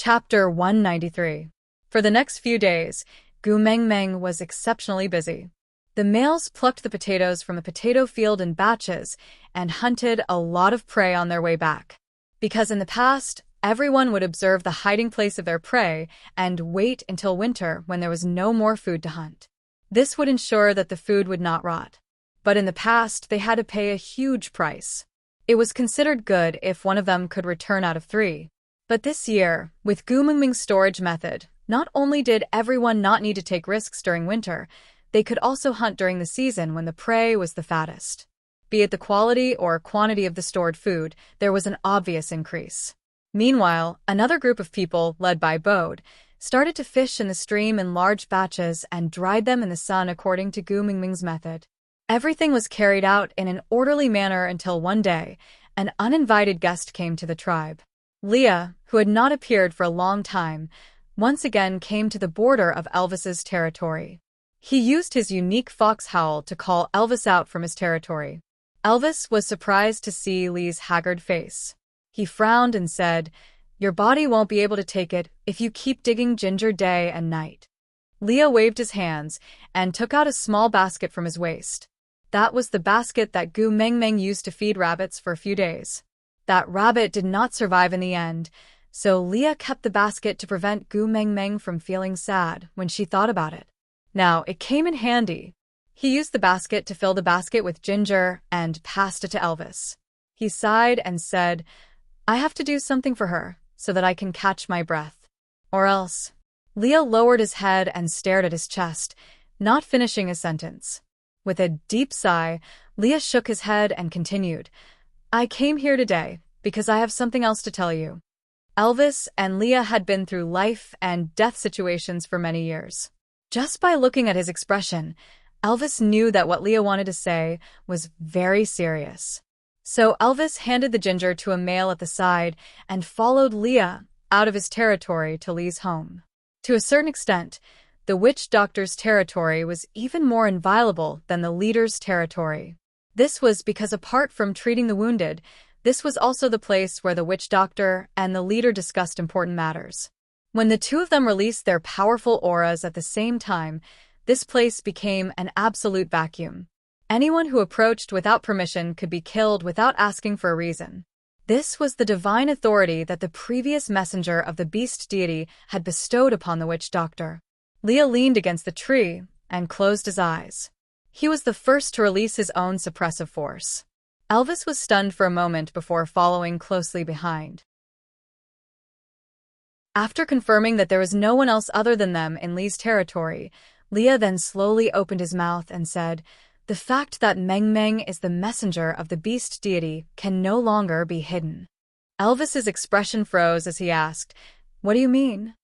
Chapter 193. For the next few days, Gu Mengmeng was exceptionally busy. The males plucked the potatoes from a potato field in batches and hunted a lot of prey on their way back. Because in the past, everyone would observe the hiding place of their prey and wait until winter when there was no more food to hunt. This would ensure that the food would not rot. But in the past, they had to pay a huge price. It was considered good if one of them could return out of 3. But this year, with Gu Mengming's storage method, not only did everyone not need to take risks during winter, they could also hunt during the season when the prey was the fattest. Be it the quality or quantity of the stored food, there was an obvious increase. Meanwhile, another group of people, led by Bode, started to fish in the stream in large batches and dried them in the sun according to Gu Mengming's method. Everything was carried out in an orderly manner until one day, an uninvited guest came to the tribe. Leah, who had not appeared for a long time, once again came to the border of Elvis's territory. He used his unique fox howl to call Elvis out from his territory. Elvis was surprised to see Lee's haggard face. He frowned and said, "Your body won't be able to take it if you keep digging ginger day and night." Leah waved his hands and took out a small basket from his waist. That was the basket that Gu Mengming used to feed rabbits for a few days. That rabbit did not survive in the end, so Leah kept the basket to prevent Gu Mengming from feeling sad when she thought about it. Now, it came in handy. He used the basket to fill the basket with ginger and passed it to Elvis. He sighed and said, "I have to do something for her so that I can catch my breath. Or else." Leah lowered his head and stared at his chest, not finishing his sentence. With a deep sigh, Leah shook his head and continued, "I came here today because I have something else to tell you." Elvis and Leah had been through life and death situations for many years. Just by looking at his expression, Elvis knew that what Leah wanted to say was very serious. So Elvis handed the ginger to a male at the side and followed Leah out of his territory to Lee's home. To a certain extent, the witch doctor's territory was even more inviolable than the leader's territory. This was because apart from treating the wounded, this was also the place where the witch doctor and the leader discussed important matters. When the two of them released their powerful auras at the same time, this place became an absolute vacuum. Anyone who approached without permission could be killed without asking for a reason. This was the divine authority that the previous messenger of the beast deity had bestowed upon the witch doctor. Leah leaned against the tree and closed his eyes. He was the first to release his own suppressive force. Elvis was stunned for a moment before following closely behind. After confirming that there was no one else other than them in Lee's territory, Leah then slowly opened his mouth and said, "The fact that Mengmeng is the messenger of the beast deity can no longer be hidden." Elvis's expression froze as he asked, "What do you mean?"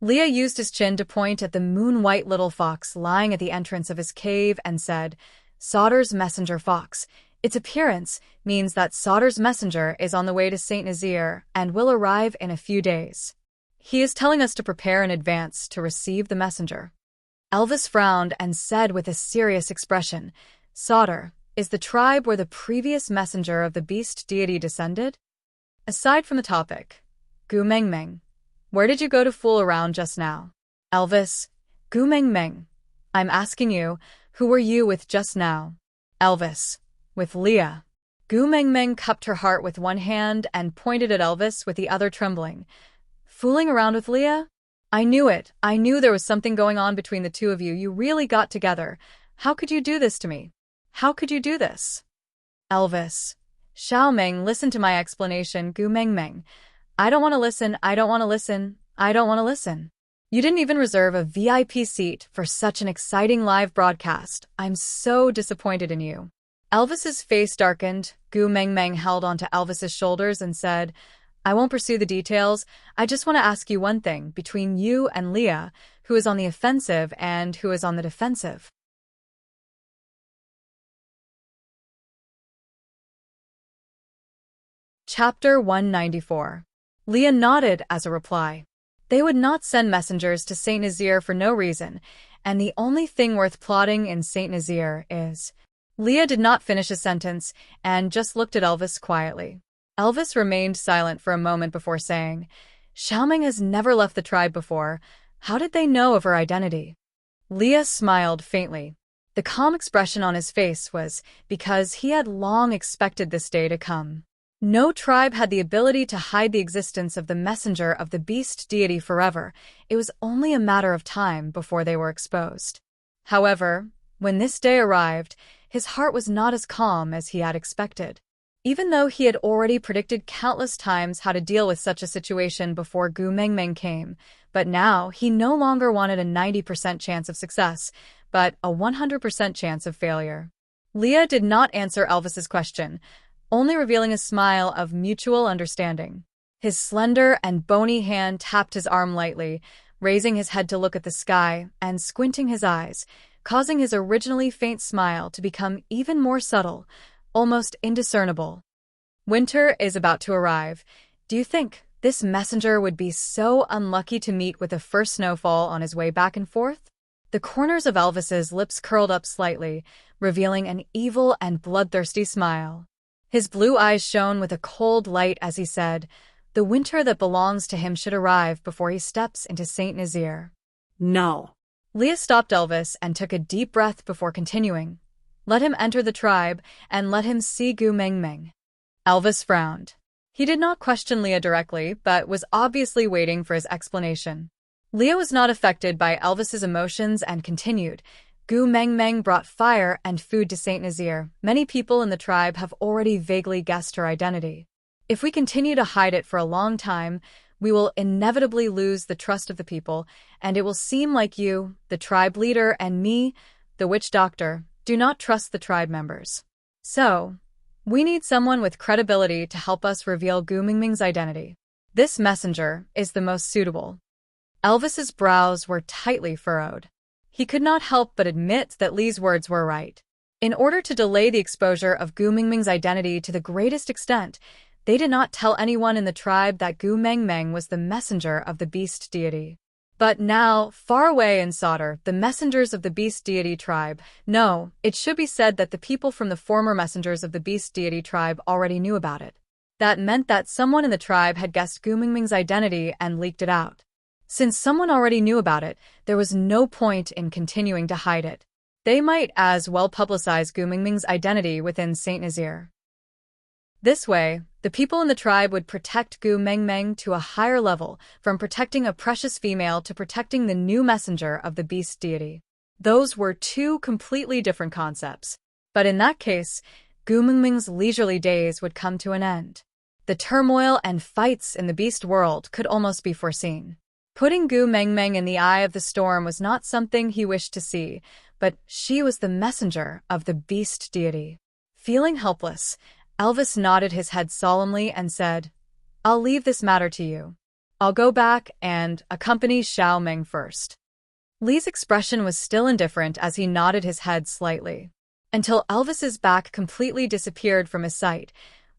Leah used his chin to point at the moon-white little fox lying at the entrance of his cave and said, "Sauter's messenger fox. Its appearance means that Sauter's messenger is on the way to St. Nazaire and will arrive in a few days. He is telling us to prepare in advance to receive the messenger." Elvis frowned and said with a serious expression, "Sauter is the tribe where the previous messenger of the beast deity descended?" Aside from the topic, Gu Mengming, where did you go to fool around just now? Elvis, Gu Mengming, I'm asking you, who were you with just now? Elvis, with Leah. Gu Mengming cupped her heart with one hand and pointed at Elvis with the other trembling. Fooling around with Leah? I knew it. I knew there was something going on between the two of you. You really got together. How could you do this to me? How could you do this? Elvis. Xiao Meng, listen to my explanation, Gu Mengming. I don't want to listen. I don't want to listen. I don't want to listen. You didn't even reserve a VIP seat for such an exciting live broadcast. I'm so disappointed in you. Elvis's face darkened. Gu Mengming held onto Elvis's shoulders and said, I won't pursue the details. I just want to ask you one thing between you and Leah, who is on the offensive and who is on the defensive. Chapter 194. Leah nodded as a reply. They would not send messengers to St. Nazaire for no reason, and the only thing worth plotting in St. Nazaire is... Leah did not finish a sentence and just looked at Elvis quietly. Elvis remained silent for a moment before saying, Xiaoming has never left the tribe before. How did they know of her identity? Leah smiled faintly. The calm expression on his face was because he had long expected this day to come. No tribe had the ability to hide the existence of the messenger of the beast deity forever. It was only a matter of time before they were exposed. However, when this day arrived, his heart was not as calm as he had expected. Even though he had already predicted countless times how to deal with such a situation before Gu Mengmeng came, but now he no longer wanted a 90% chance of success, but a 100% chance of failure. Leah did not answer Elvis's question, only revealing a smile of mutual understanding. His slender and bony hand tapped his arm lightly, raising his head to look at the sky and squinting his eyes, causing his originally faint smile to become even more subtle, almost indiscernible. Winter is about to arrive. Do you think this messenger would be so unlucky to meet with the first snowfall on his way back and forth? The corners of Elvis's lips curled up slightly, revealing an evil and bloodthirsty smile. His blue eyes shone with a cold light as he said, "The winter that belongs to him should arrive before he steps into Saint Nazaire." No. Leah stopped Elvis and took a deep breath before continuing. Let him enter the tribe, and let him see Gu Mengmeng. Elvis frowned. He did not question Leah directly, but was obviously waiting for his explanation. Leah was not affected by Elvis's emotions and continued. Gu Mengmeng brought fire and food to Saint Nazaire. Many people in the tribe have already vaguely guessed her identity. If we continue to hide it for a long time, we will inevitably lose the trust of the people, and it will seem like you, the tribe leader, and me, the witch doctor, do not trust the tribe members. So, we need someone with credibility to help us reveal Gu Mengmeng's identity. This messenger is the most suitable. Elvis's brows were tightly furrowed. He could not help but admit that Li's words were right. In order to delay the exposure of Gu Mengmeng's identity to the greatest extent, they did not tell anyone in the tribe that Gu Mengmeng was the messenger of the beast deity. But now, far away in Sauter, the messengers of the beast deity tribe, no, it should be said that the people from the former messengers of the beast deity tribe already knew about it. That meant that someone in the tribe had guessed Gu Mengmeng's identity and leaked it out. Since someone already knew about it, there was no point in continuing to hide it. They might as well publicize Gu Mengmeng's identity within Saint Nazaire. This way, the people in the tribe would protect Gu Mengmeng to a higher level, from protecting a precious female to protecting the new messenger of the beast deity. Those were two completely different concepts. But in that case, Gu Mengmeng's leisurely days would come to an end. The turmoil and fights in the beast world could almost be foreseen. Putting Gu Mengmeng in the eye of the storm was not something he wished to see, but she was the messenger of the beast deity. Feeling helpless, Elvis nodded his head solemnly and said, "I'll leave this matter to you. I'll go back and accompany Xiaoming first." Li's expression was still indifferent as he nodded his head slightly. Until Elvis's back completely disappeared from his sight,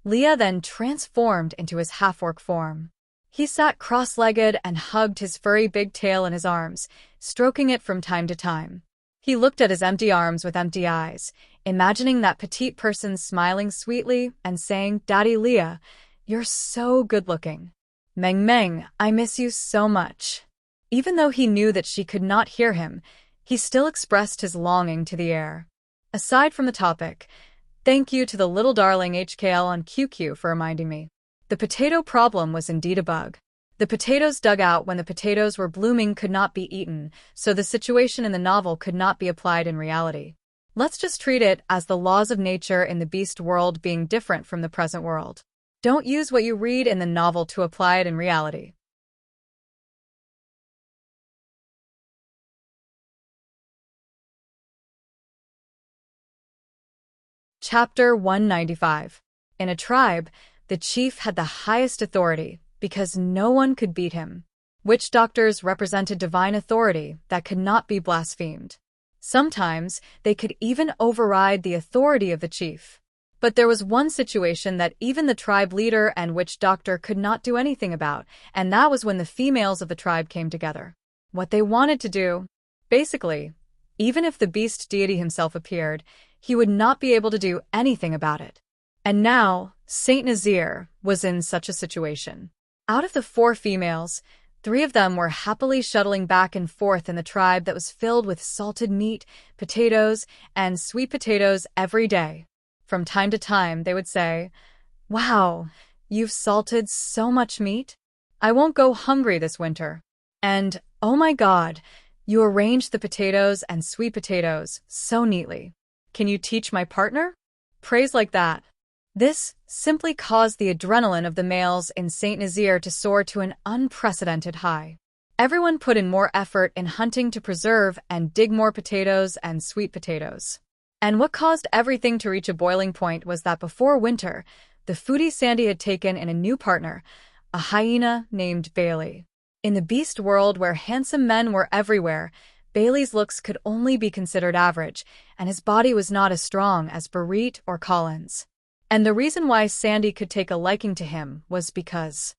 Leah then transformed into his half-orc form. He sat cross-legged and hugged his furry big tail in his arms, stroking it from time to time. He looked at his empty arms with empty eyes, imagining that petite person smiling sweetly and saying, "Daddy Leah, you're so good-looking. Meng, I miss you so much." Even though he knew that she could not hear him, he still expressed his longing to the air. Aside from the topic, thank you to the little darling HKL on QQ for reminding me. The potato problem was indeed a bug. The potatoes dug out when the potatoes were blooming could not be eaten, so the situation in the novel could not be applied in reality. Let's just treat it as the laws of nature in the beast world being different from the present world. Don't use what you read in the novel to apply it in reality. Chapter 195. In a tribe, the chief had the highest authority because no one could beat him. Witch doctors represented divine authority that could not be blasphemed. Sometimes they could even override the authority of the chief. But there was one situation that even the tribe leader and witch doctor could not do anything about, and that was when the females of the tribe came together. What they wanted to do, basically, even if the beast deity himself appeared, he would not be able to do anything about it. And now, Saint Nazaire was in such a situation. Out of the 4 females, 3 of them were happily shuttling back and forth in the tribe that was filled with salted meat, potatoes, and sweet potatoes every day. From time to time, they would say, "Wow, you've salted so much meat? I won't go hungry this winter." And, "Oh my God, you arranged the potatoes and sweet potatoes so neatly. Can you teach my partner?" Praise like that. This simply caused the adrenaline of the males in Saint Nazaire to soar to an unprecedented high. Everyone put in more effort in hunting to preserve and dig more potatoes and sweet potatoes. And what caused everything to reach a boiling point was that before winter, the foodie Sandy had taken in a new partner, a hyena named Bailey. In the beast world where handsome men were everywhere, Bailey's looks could only be considered average, and his body was not as strong as Barit or Collins. And the reason why Sandy could take a liking to him was because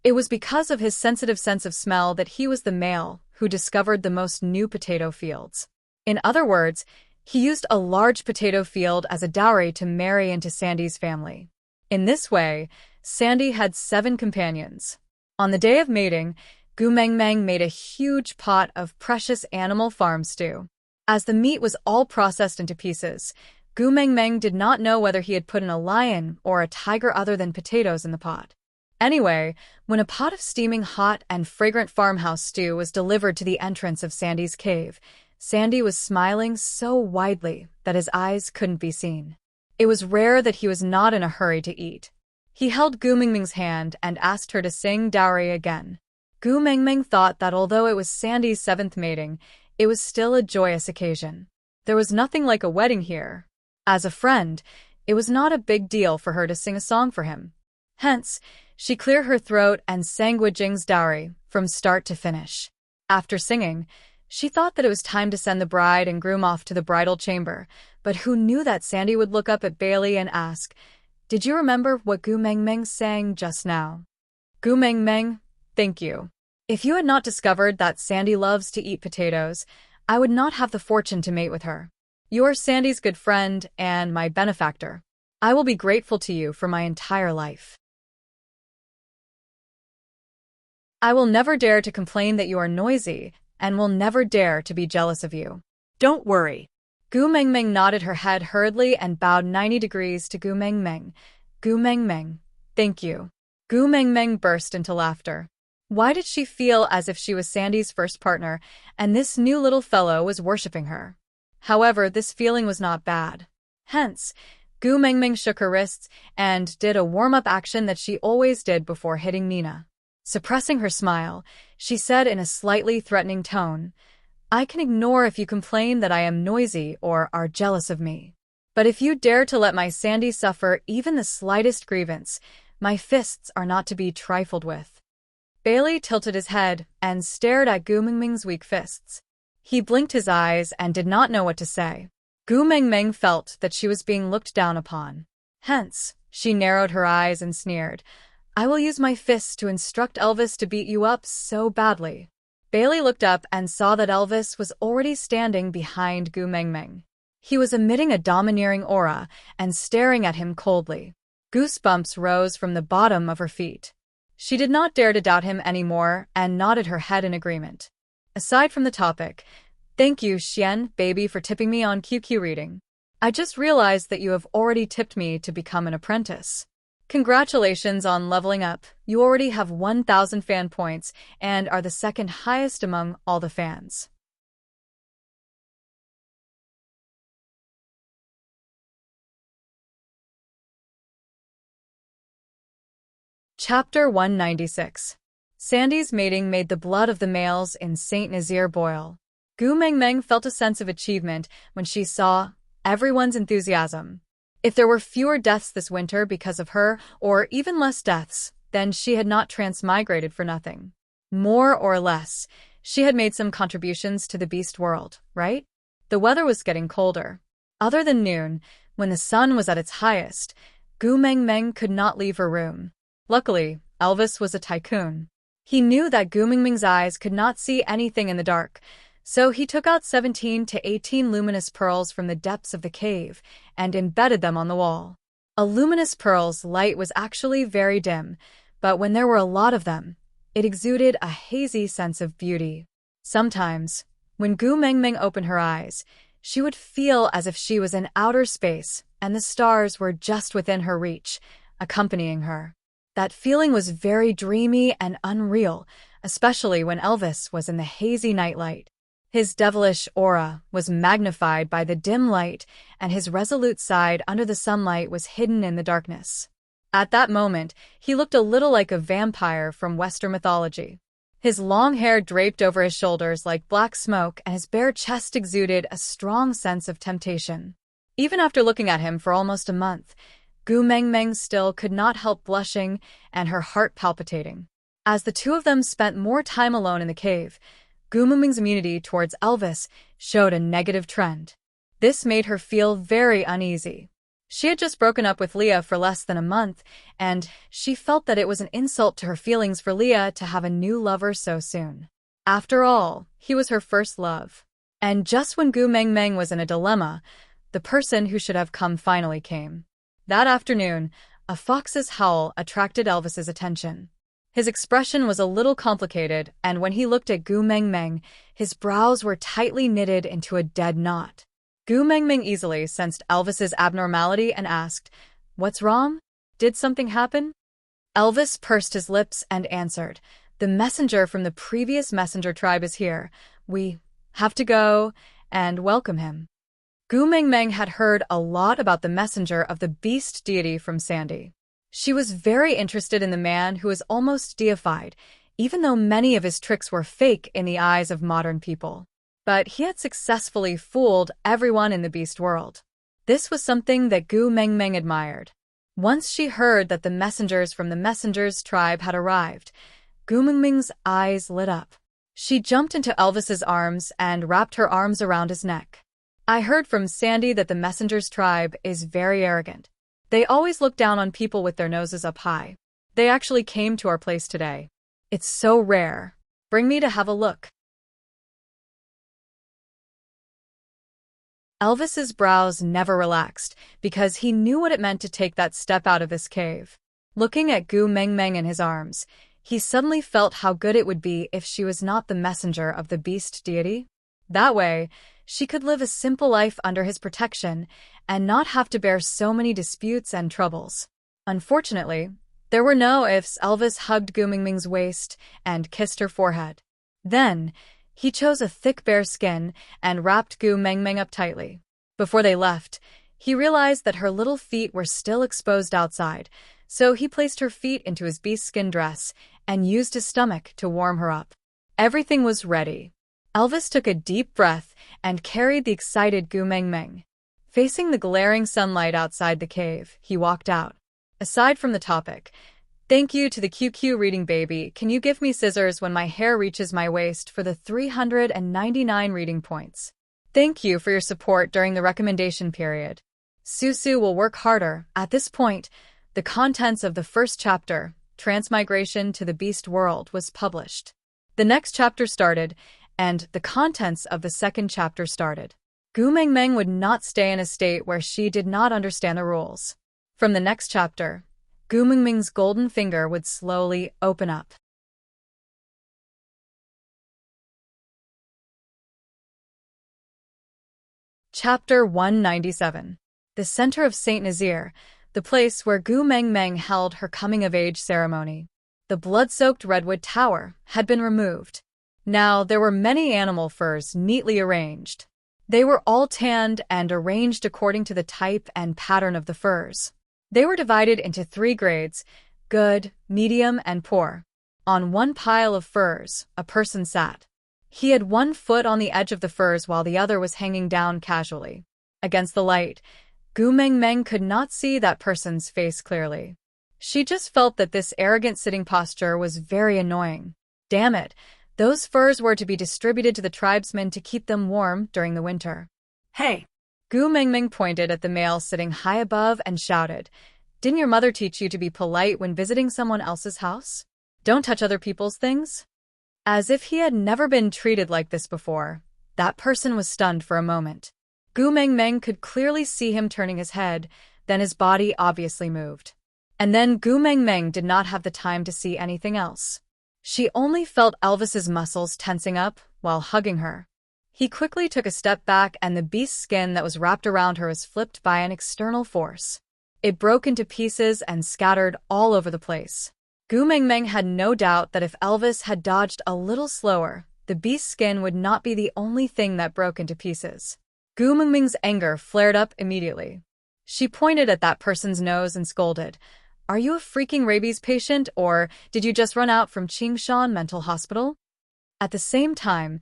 of his sensitive sense of smell that he was the male who discovered the most new potato fields. In other words, he used a large potato field as a dowry to marry into Sandy's family. In this way, Sandy had 7 companions. On the day of mating, Gu Meng Meng made a huge pot of precious animal farm stew. As the meat was all processed into pieces, Gu Meng Meng did not know whether he had put in a lion or a tiger other than potatoes in the pot. Anyway, when a pot of steaming hot and fragrant farmhouse stew was delivered to the entrance of Sandy's cave, Sandy was smiling so widely that his eyes couldn't be seen. It was rare that he was not in a hurry to eat. He held Gu Meng Meng's hand and asked her to sing dowry again. Gu Meng Meng thought that although it was Sandy's 7th mating, it was still a joyous occasion. There was nothing like a wedding here. As a friend, it was not a big deal for her to sing a song for him. Hence, she cleared her throat and sang Gu Jing's dowry from start to finish. After singing, she thought that it was time to send the bride and groom off to the bridal chamber, but who knew that Sandy would look up at Bailey and ask, "Did you remember what Gu Meng Meng sang just now?" Gu Meng Meng, thank you. If you had not discovered that Sandy loves to eat potatoes, I would not have the fortune to mate with her. You're Sandy's good friend and my benefactor. I will be grateful to you for my entire life. I will never dare to complain that you are noisy, and will never dare to be jealous of you. Don't worry. Gu Meng Meng nodded her head hurriedly and bowed 90 degrees to Gu Meng Meng. Gu Meng Meng, thank you. Gu Meng Meng burst into laughter. Why did she feel as if she was Sandy's first partner, and this new little fellow was worshipping her? However, this feeling was not bad. Hence, Gu Meng Meng shook her wrists and did a warm-up action that she always did before hitting Nina. Suppressing her smile, she said in a slightly threatening tone, "I can ignore if you complain that I am noisy or are jealous of me. But if you dare to let my Sandy suffer even the slightest grievance, my fists are not to be trifled with." Bailey tilted his head and stared at Gu Meng Meng's weak fists. He blinked his eyes and did not know what to say. Gu Meng Meng felt that she was being looked down upon. Hence, she narrowed her eyes and sneered, "I will use my fists to instruct Elvis to beat you up so badly." Bailey looked up and saw that Elvis was already standing behind Gu Meng Meng. He was emitting a domineering aura and staring at him coldly. Goosebumps rose from the bottom of her feet. She did not dare to doubt him anymore and nodded her head in agreement. Aside from the topic, thank you, Xian, baby, for tipping me on QQ reading. I just realized that you have already tipped me to become an apprentice. Congratulations on leveling up. You already have 1,000 fan points and are the 2nd highest among all the fans. Chapter 196. Sandy's mating made the blood of the males in Saint Nazaire boil. Gu Meng Meng felt a sense of achievement when she saw everyone's enthusiasm. If there were fewer deaths this winter because of her, or even less deaths, then she had not transmigrated for nothing. More or less, she had made some contributions to the beast world, right? The weather was getting colder. Other than noon, when the sun was at its highest, Gu Meng Meng could not leave her room. Luckily, Elvis was a tycoon. He knew that Gu Meng Meng's eyes could not see anything in the dark, so he took out 17 to 18 luminous pearls from the depths of the cave and embedded them on the wall. A luminous pearl's light was actually very dim, but when there were a lot of them, it exuded a hazy sense of beauty. Sometimes, when Gu Mengmeng opened her eyes, she would feel as if she was in outer space and the stars were just within her reach, accompanying her. That feeling was very dreamy and unreal, especially when Elvis was in the hazy nightlight. His devilish aura was magnified by the dim light, and his resolute side under the sunlight was hidden in the darkness. At that moment, he looked a little like a vampire from Western mythology. His long hair draped over his shoulders like black smoke, and his bare chest exuded a strong sense of temptation. Even after looking at him for almost a month, Gu Mengmeng still could not help blushing and her heart palpitating. As the two of them spent more time alone in the cave, Gu Mengmeng's immunity towards Elvis showed a negative trend. This made her feel very uneasy. She had just broken up with Leah for less than a month, and she felt that it was an insult to her feelings for Leah to have a new lover so soon. After all, he was her first love. And just when Gu Mengmeng was in a dilemma, the person who should have come finally came. That afternoon, a fox's howl attracted Elvis's attention. His expression was a little complicated, and when he looked at Gu Mengmeng, his brows were tightly knitted into a dead knot. Gu Mengmeng easily sensed Elvis's abnormality and asked, "What's wrong? Did something happen?" Elvis pursed his lips and answered, "The messenger from the previous messenger tribe is here. We have to go and welcome him." Gu Mengmeng had heard a lot about the messenger of the beast deity from Sandy. She was very interested in the man who was almost deified, even though many of his tricks were fake in the eyes of modern people. But he had successfully fooled everyone in the beast world. This was something that Gu Mengmeng admired. Once she heard that the messengers from the messenger's tribe had arrived, Gu Mengmeng's eyes lit up. She jumped into Elvis's arms and wrapped her arms around his neck. "I heard from Sandy that the messenger's tribe is very arrogant. They always look down on people with their noses up high. They actually came to our place today. It's so rare. Bring me to have a look." Elvis's brows never relaxed because he knew what it meant to take that step out of this cave. Looking at Gu Mengmeng in his arms, he suddenly felt how good it would be if she was not the messenger of the beast deity. That way, she could live a simple life under his protection and not have to bear so many disputes and troubles. Unfortunately, there were no ifs. Elvis hugged Gu Mengmeng's waist and kissed her forehead. Then, he chose a thick bear skin and wrapped Gu Mengmeng up tightly. Before they left, he realized that her little feet were still exposed outside, so he placed her feet into his beast skin dress and used his stomach to warm her up. Everything was ready. Elvis took a deep breath and carried the excited Gu Mengmeng. Facing the glaring sunlight outside the cave, he walked out. Aside from the topic, "Thank you to the QQ reading baby. Can you give me scissors when my hair reaches my waist for the 399 reading points? Thank you for your support during the recommendation period. Susu will work harder." At this point, the contents of the first chapter, Transmigration to the Beast World, was published. The next chapter started, and the contents of the second chapter started. Gu Mengmeng would not stay in a state where she did not understand the rules. From the next chapter, Gu Mengmeng's golden finger would slowly open up. Chapter 197. The Center of Saint Nazir, the place where Gu Mengmeng held her coming-of-age ceremony. The blood-soaked redwood tower had been removed. Now there were many animal furs neatly arranged. They were all tanned and arranged according to the type and pattern of the furs. They were divided into 3 grades: good, medium, and poor. On one pile of furs, a person sat. He had one foot on the edge of the furs while the other was hanging down casually. Against the light, Gu Mengmeng could not see that person's face clearly. She just felt that this arrogant sitting posture was very annoying. Damn it, those furs were to be distributed to the tribesmen to keep them warm during the winter. "Hey!" Gu Mengmeng pointed at the male sitting high above and shouted, "Didn't your mother teach you to be polite when visiting someone else's house? Don't touch other people's things?" As if he had never been treated like this before, that person was stunned for a moment. Gu Mengmeng could clearly see him turning his head, then his body obviously moved. And then Gu Mengmeng did not have the time to see anything else. She only felt Elvis's muscles tensing up while hugging her. He quickly took a step back and the beast's skin that was wrapped around her was flipped by an external force. It broke into pieces and scattered all over the place. Gu Mengmeng had no doubt that if Elvis had dodged a little slower, the beast's skin would not be the only thing that broke into pieces. Gu Mengmeng's anger flared up immediately. She pointed at that person's nose and scolded, "Are you a freaking rabies patient, or did you just run out from Qingshan Mental Hospital?" At the same time,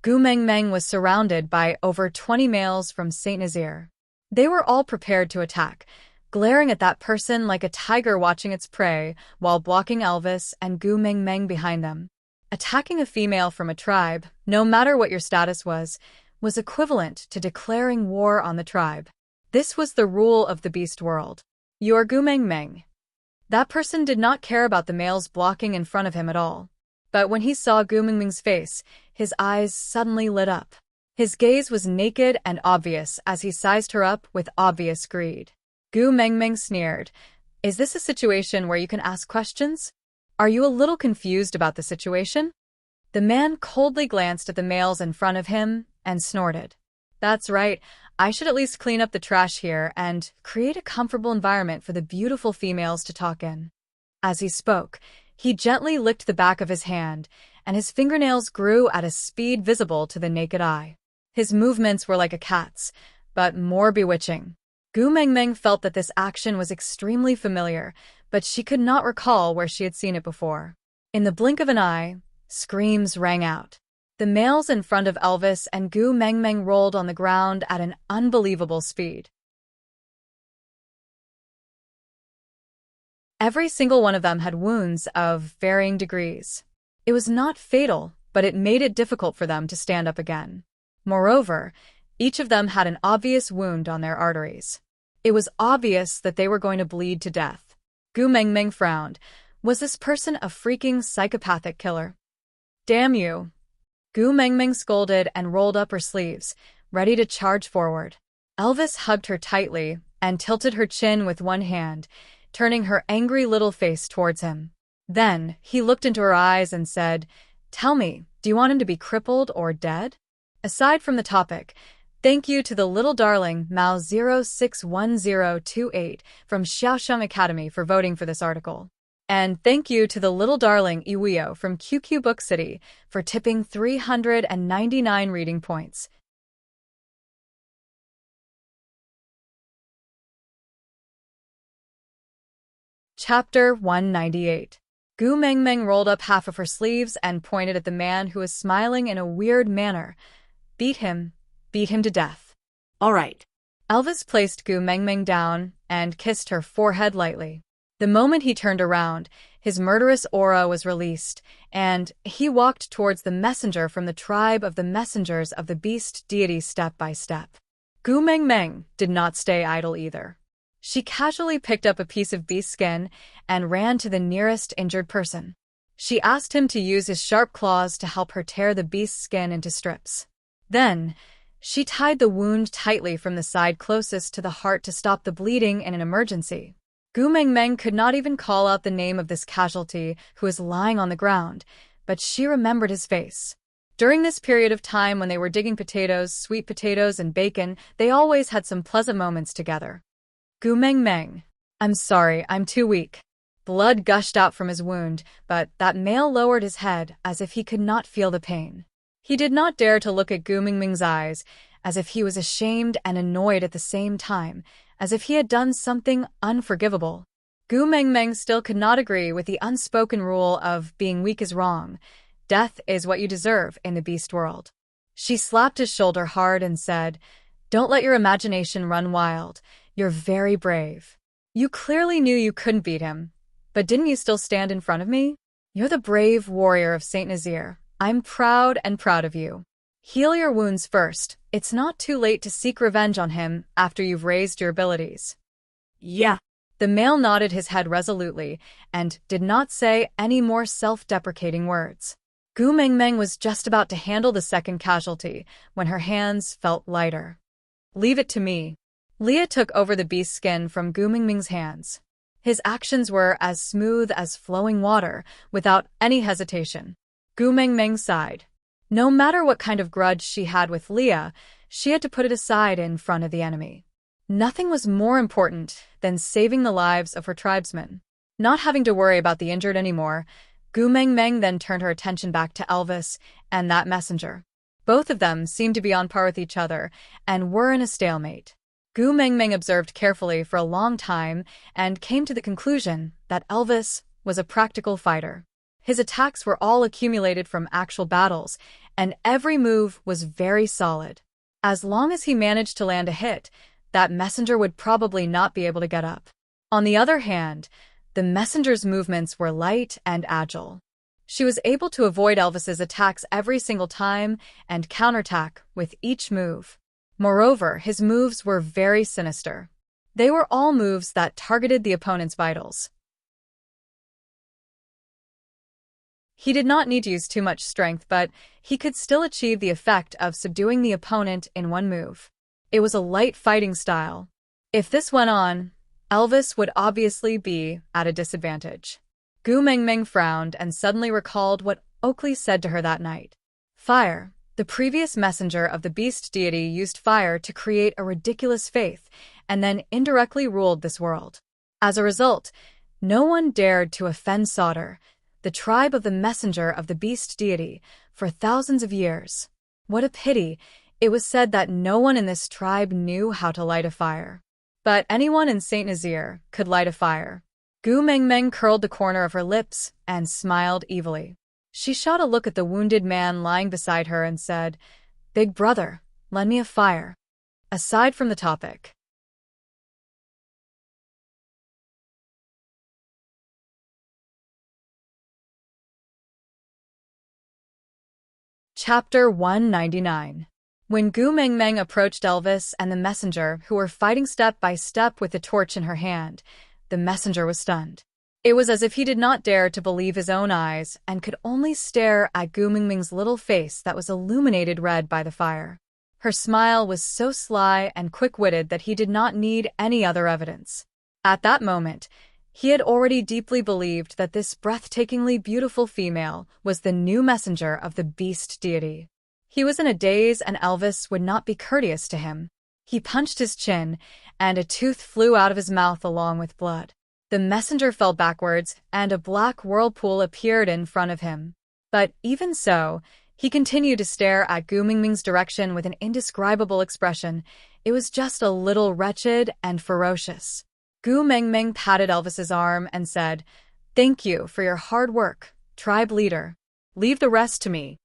Gu Mengmeng was surrounded by over 20 males from Saint Nazaire. They were all prepared to attack, glaring at that person like a tiger watching its prey, while blocking Elvis and Gu Mengmeng behind them. Attacking a female from a tribe, no matter what your status was equivalent to declaring war on the tribe. This was the rule of the beast world. "You're Gu Mengmeng." That person did not care about the males blocking in front of him at all. But when he saw Gu Mengmeng's face, his eyes suddenly lit up. His gaze was naked and obvious as he sized her up with obvious greed. Gu Mengmeng sneered, "Is this a situation where you can ask questions? Are you a little confused about the situation?" The man coldly glanced at the males in front of him and snorted. "That's right, I should at least clean up the trash here and create a comfortable environment for the beautiful females to talk in." As he spoke, he gently licked the back of his hand, and his fingernails grew at a speed visible to the naked eye. His movements were like a cat's, but more bewitching. Gu Mengmeng felt that this action was extremely familiar, but she could not recall where she had seen it before. In the blink of an eye, screams rang out. The males in front of Elvis and Gu Mengmeng rolled on the ground at an unbelievable speed. Every single one of them had wounds of varying degrees. It was not fatal, but it made it difficult for them to stand up again. Moreover, each of them had an obvious wound on their arteries. It was obvious that they were going to bleed to death. Gu Mengmeng frowned. Was this person a freaking psychopathic killer? "Damn you!" Gu Mengmeng scolded and rolled up her sleeves, ready to charge forward. Elvis hugged her tightly and tilted her chin with one hand, turning her angry little face towards him. Then he looked into her eyes and said, "Tell me, do you want him to be crippled or dead?" Aside from the topic, thank you to the little darling Mao061028 from Xiaosheng Academy for voting for this article. And thank you to the little darling Iwio from QQ Book City for tipping 399 reading points. Chapter 198. Gu Mengmeng rolled up half of her sleeves and pointed at the man who was smiling in a weird manner. Beat him to death." "All right." Elvis placed Gu Mengmeng down and kissed her forehead lightly. The moment he turned around, his murderous aura was released, and he walked towards the messenger from the tribe of the messengers of the beast deity step by step. Gu Mengmeng did not stay idle either. She casually picked up a piece of beast skin and ran to the nearest injured person. She asked him to use his sharp claws to help her tear the beast's skin into strips. Then, she tied the wound tightly from the side closest to the heart to stop the bleeding in an emergency. Gu Mengmeng could not even call out the name of this casualty who was lying on the ground, but she remembered his face. During this period of time when they were digging potatoes, sweet potatoes, and bacon, they always had some pleasant moments together. "Gu Mengmeng, I'm sorry, I'm too weak." Blood gushed out from his wound, but that male lowered his head as if he could not feel the pain. He did not dare to look at Gu Mengmeng's eyes, as if he was ashamed and annoyed at the same time, as if he had done something unforgivable. Gu Mengmeng still could not agree with the unspoken rule of being weak is wrong. Death is what you deserve in the beast world. She slapped his shoulder hard and said, "Don't let your imagination run wild. You're very brave. You clearly knew you couldn't beat him, but didn't you still stand in front of me? You're the brave warrior of Saint Nazaire. I'm proud of you. Heal your wounds first. It's not too late to seek revenge on him after you've raised your abilities." "Yeah." The male nodded his head resolutely and did not say any more self-deprecating words. Gu Mengmeng was just about to handle the second casualty when her hands felt lighter. "Leave it to me." Leah took over the beast skin from Gu Mengmeng's hands. His actions were as smooth as flowing water, without any hesitation. Gu Mengmeng sighed. No matter what kind of grudge she had with Leah, she had to put it aside in front of the enemy. Nothing was more important than saving the lives of her tribesmen. Not having to worry about the injured anymore, Gu Mengmeng then turned her attention back to Elvis and that messenger. Both of them seemed to be on par with each other and were in a stalemate. Gu Mengmeng observed carefully for a long time and came to the conclusion that Elvis was a practical fighter. His attacks were all accumulated from actual battles, and every move was very solid. As long as he managed to land a hit, that messenger would probably not be able to get up. On the other hand, the messenger's movements were light and agile. She was able to avoid Elvis's attacks every single time and counterattack with each move. Moreover, his moves were very sinister. They were all moves that targeted the opponent's vitals. He did not need to use too much strength, but he could still achieve the effect of subduing the opponent in one move. It was a light fighting style. If this went on, Elvis would obviously be at a disadvantage. Gu Mengmeng frowned and suddenly recalled what Oakley said to her that night. Fire. The previous messenger of the beast deity used fire to create a ridiculous faith and then indirectly ruled this world. As a result, no one dared to offend Sauter, the tribe of the messenger of the beast deity, for thousands of years. What a pity! It was said that no one in this tribe knew how to light a fire. But anyone in Saint Nazaire could light a fire. Gu Mengmeng curled the corner of her lips and smiled evilly. She shot a look at the wounded man lying beside her and said, "Big brother, lend me a fire." Aside from the topic. Chapter 199. When Gu Mengmeng approached Elvis and the messenger, who were fighting step by step with the torch in her hand, the messenger was stunned. It was as if he did not dare to believe his own eyes and could only stare at Gu Mengmeng's little face that was illuminated red by the fire. Her smile was so sly and quick-witted that he did not need any other evidence. At that moment, he had already deeply believed that this breathtakingly beautiful female was the new messenger of the beast deity. He was in a daze and Elvis would not be courteous to him. He punched his chin, and a tooth flew out of his mouth along with blood. The messenger fell backwards, and a black whirlpool appeared in front of him. But even so, he continued to stare at Gu Mengmeng's direction with an indescribable expression. It was just a little wretched and ferocious. Gu Mengmeng patted Elvis's arm and said, "Thank you for your hard work, tribe leader. Leave the rest to me."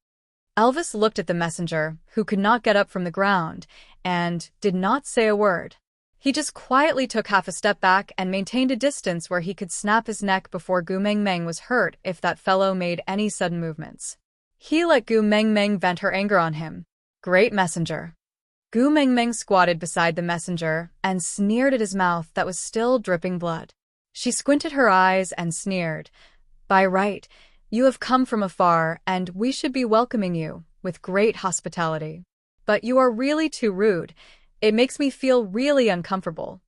Elvis looked at the messenger, who could not get up from the ground, and did not say a word. He just quietly took half a step back and maintained a distance where he could snap his neck before Gu Mengmeng was hurt if that fellow made any sudden movements. He let Gu Mengmeng vent her anger on him. Great messenger. Gu Mengmeng squatted beside the messenger and sneered at his mouth that was still dripping blood. She squinted her eyes and sneered. "By right, you have come from afar, and we should be welcoming you with great hospitality. But you are really too rude. It makes me feel really uncomfortable."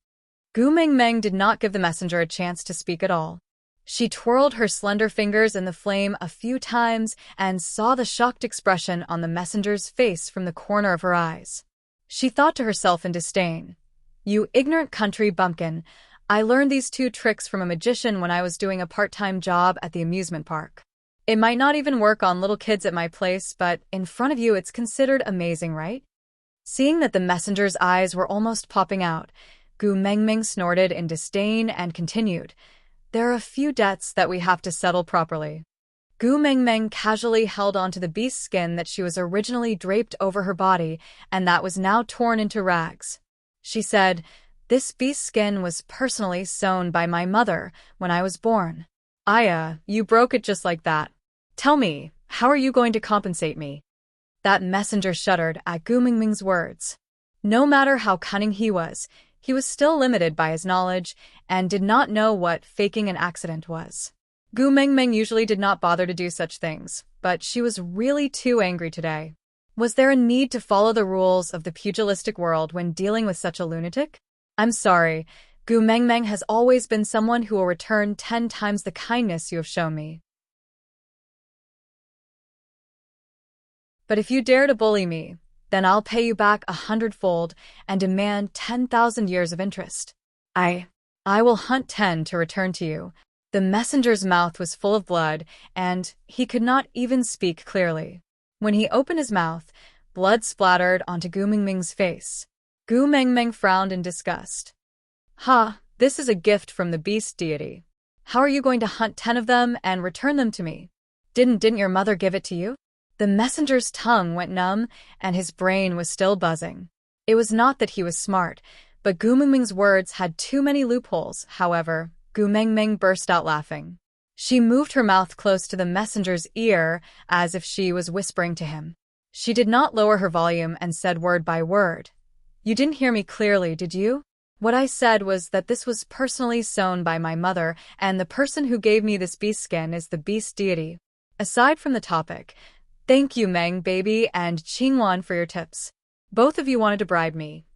Gu Mengmeng did not give the messenger a chance to speak at all. She twirled her slender fingers in the flame a few times and saw the shocked expression on the messenger's face from the corner of her eyes. She thought to herself in disdain, "You ignorant country bumpkin, I learned these two tricks from a magician when I was doing a part-time job at the amusement park. It might not even work on little kids at my place, but in front of you it's considered amazing, right?" Seeing that the messenger's eyes were almost popping out, Gu Mengmeng snorted in disdain and continued, "There are a few debts that we have to settle properly." Gu Mengmeng casually held onto the beast's skin that she was originally draped over her body and that was now torn into rags. She said, "This beast's skin was personally sewn by my mother when I was born." You broke it just like that. Tell me, how are you going to compensate me?" That messenger shuddered at Gu Mengmeng's words. No matter how cunning he was still limited by his knowledge and did not know what faking an accident was. Gu Mengmeng usually did not bother to do such things, but she was really too angry today. Was there a need to follow the rules of the pugilistic world when dealing with such a lunatic? "I'm sorry, Gu Mengmeng has always been someone who will return 10 times the kindness you have shown me. But if you dare to bully me, then I'll pay you back 100-fold and demand 10,000 years of interest. I will hunt 10 to return to you. The messenger's mouth was full of blood, and he could not even speak clearly. When he opened his mouth, blood splattered onto Gu Mengmeng's face. Gu Mengmeng frowned in disgust. Ha, this is a gift from the beast deity. How are you going to hunt 10 of them and return them to me? Didn't your mother give it to you? The messenger's tongue went numb, and his brain was still buzzing. It was not that he was smart, but Gu Mengmeng's words had too many loopholes. However, Gu Mengmeng burst out laughing. She moved her mouth close to the messenger's ear as if she was whispering to him. She did not lower her volume and said word by word. You didn't hear me clearly, did you? What I said was that this was personally sewn by my mother, and the person who gave me this beast skin is the beast deity. Aside from the topic, thank you, Meng baby and Qingwan, for your tips. Both of you wanted to bribe me.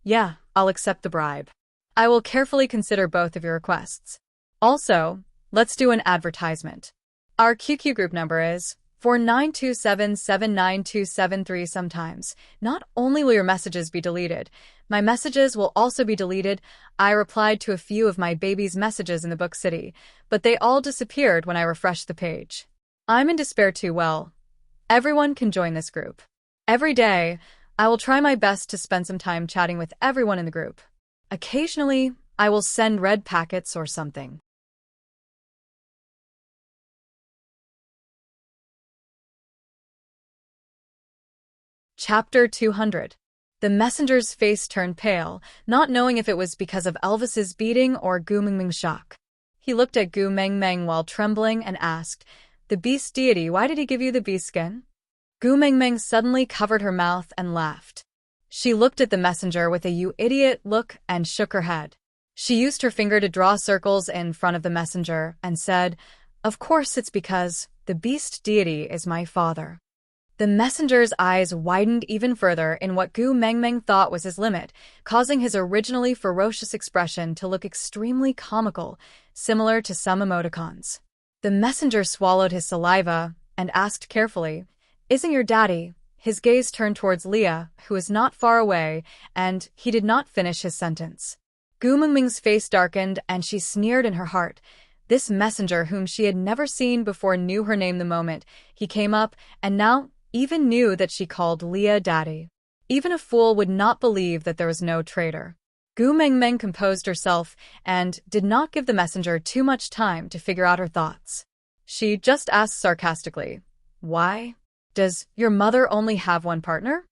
Yeah, I'll accept the bribe. I will carefully consider both of your requests. Also, let's do an advertisement. Our QQ group number is 4927792773. Sometimes, not only will your messages be deleted, my messages will also be deleted. I replied to a few of my baby's messages in the book city, but they all disappeared when I refreshed the page. I'm in despair too. Well, everyone can join this group. Every day, I will try my best to spend some time chatting with everyone in the group. Occasionally, I will send red packets or something. Chapter 200. The messenger's face turned pale, not knowing if it was because of Elvis's beating or Gu Mengmeng's shock. He looked at Gu Mengmeng while trembling and asked, "The beast deity, why did he give you the beast skin?" Gu Mengmeng suddenly covered her mouth and laughed. She looked at the messenger with a "you idiot" look and shook her head. She used her finger to draw circles in front of the messenger and said, "Of course it's because the beast deity is my father." The messenger's eyes widened even further in what Gu Mengmeng thought was his limit, causing his originally ferocious expression to look extremely comical, similar to some emoticons. The messenger swallowed his saliva and asked carefully, "Isn't your daddy?" His gaze turned towards Leah, who was not far away, and he did not finish his sentence. Gu Mengmeng's face darkened, and she sneered in her heart. This messenger, whom she had never seen before, knew her name the moment he came up, and now even knew that she called Leah daddy. Even a fool would not believe that there was no traitor. Gu Mengmeng composed herself and did not give the messenger too much time to figure out her thoughts. She just asked sarcastically, "Why? Does your mother only have one partner?"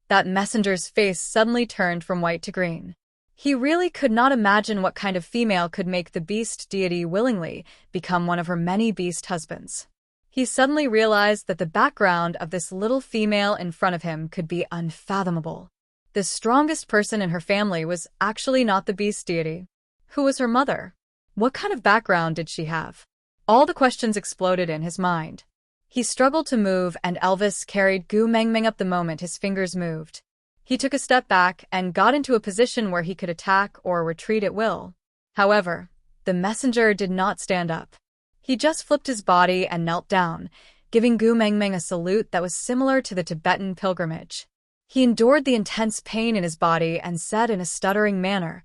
That messenger's face suddenly turned from white to green. He really could not imagine what kind of female could make the beast deity willingly become one of her many beast husbands. He suddenly realized that the background of this little female in front of him could be unfathomable. The strongest person in her family was actually not the beast deity. Who was her mother? What kind of background did she have? All the questions exploded in his mind. He struggled to move, and Elvis carried Gu Mengmeng up the moment his fingers moved. He took a step back and got into a position where he could attack or retreat at will. However, the messenger did not stand up. He just flipped his body and knelt down, giving Gu Mengmeng a salute that was similar to the Tibetan pilgrimage. He endured the intense pain in his body and said in a stuttering manner,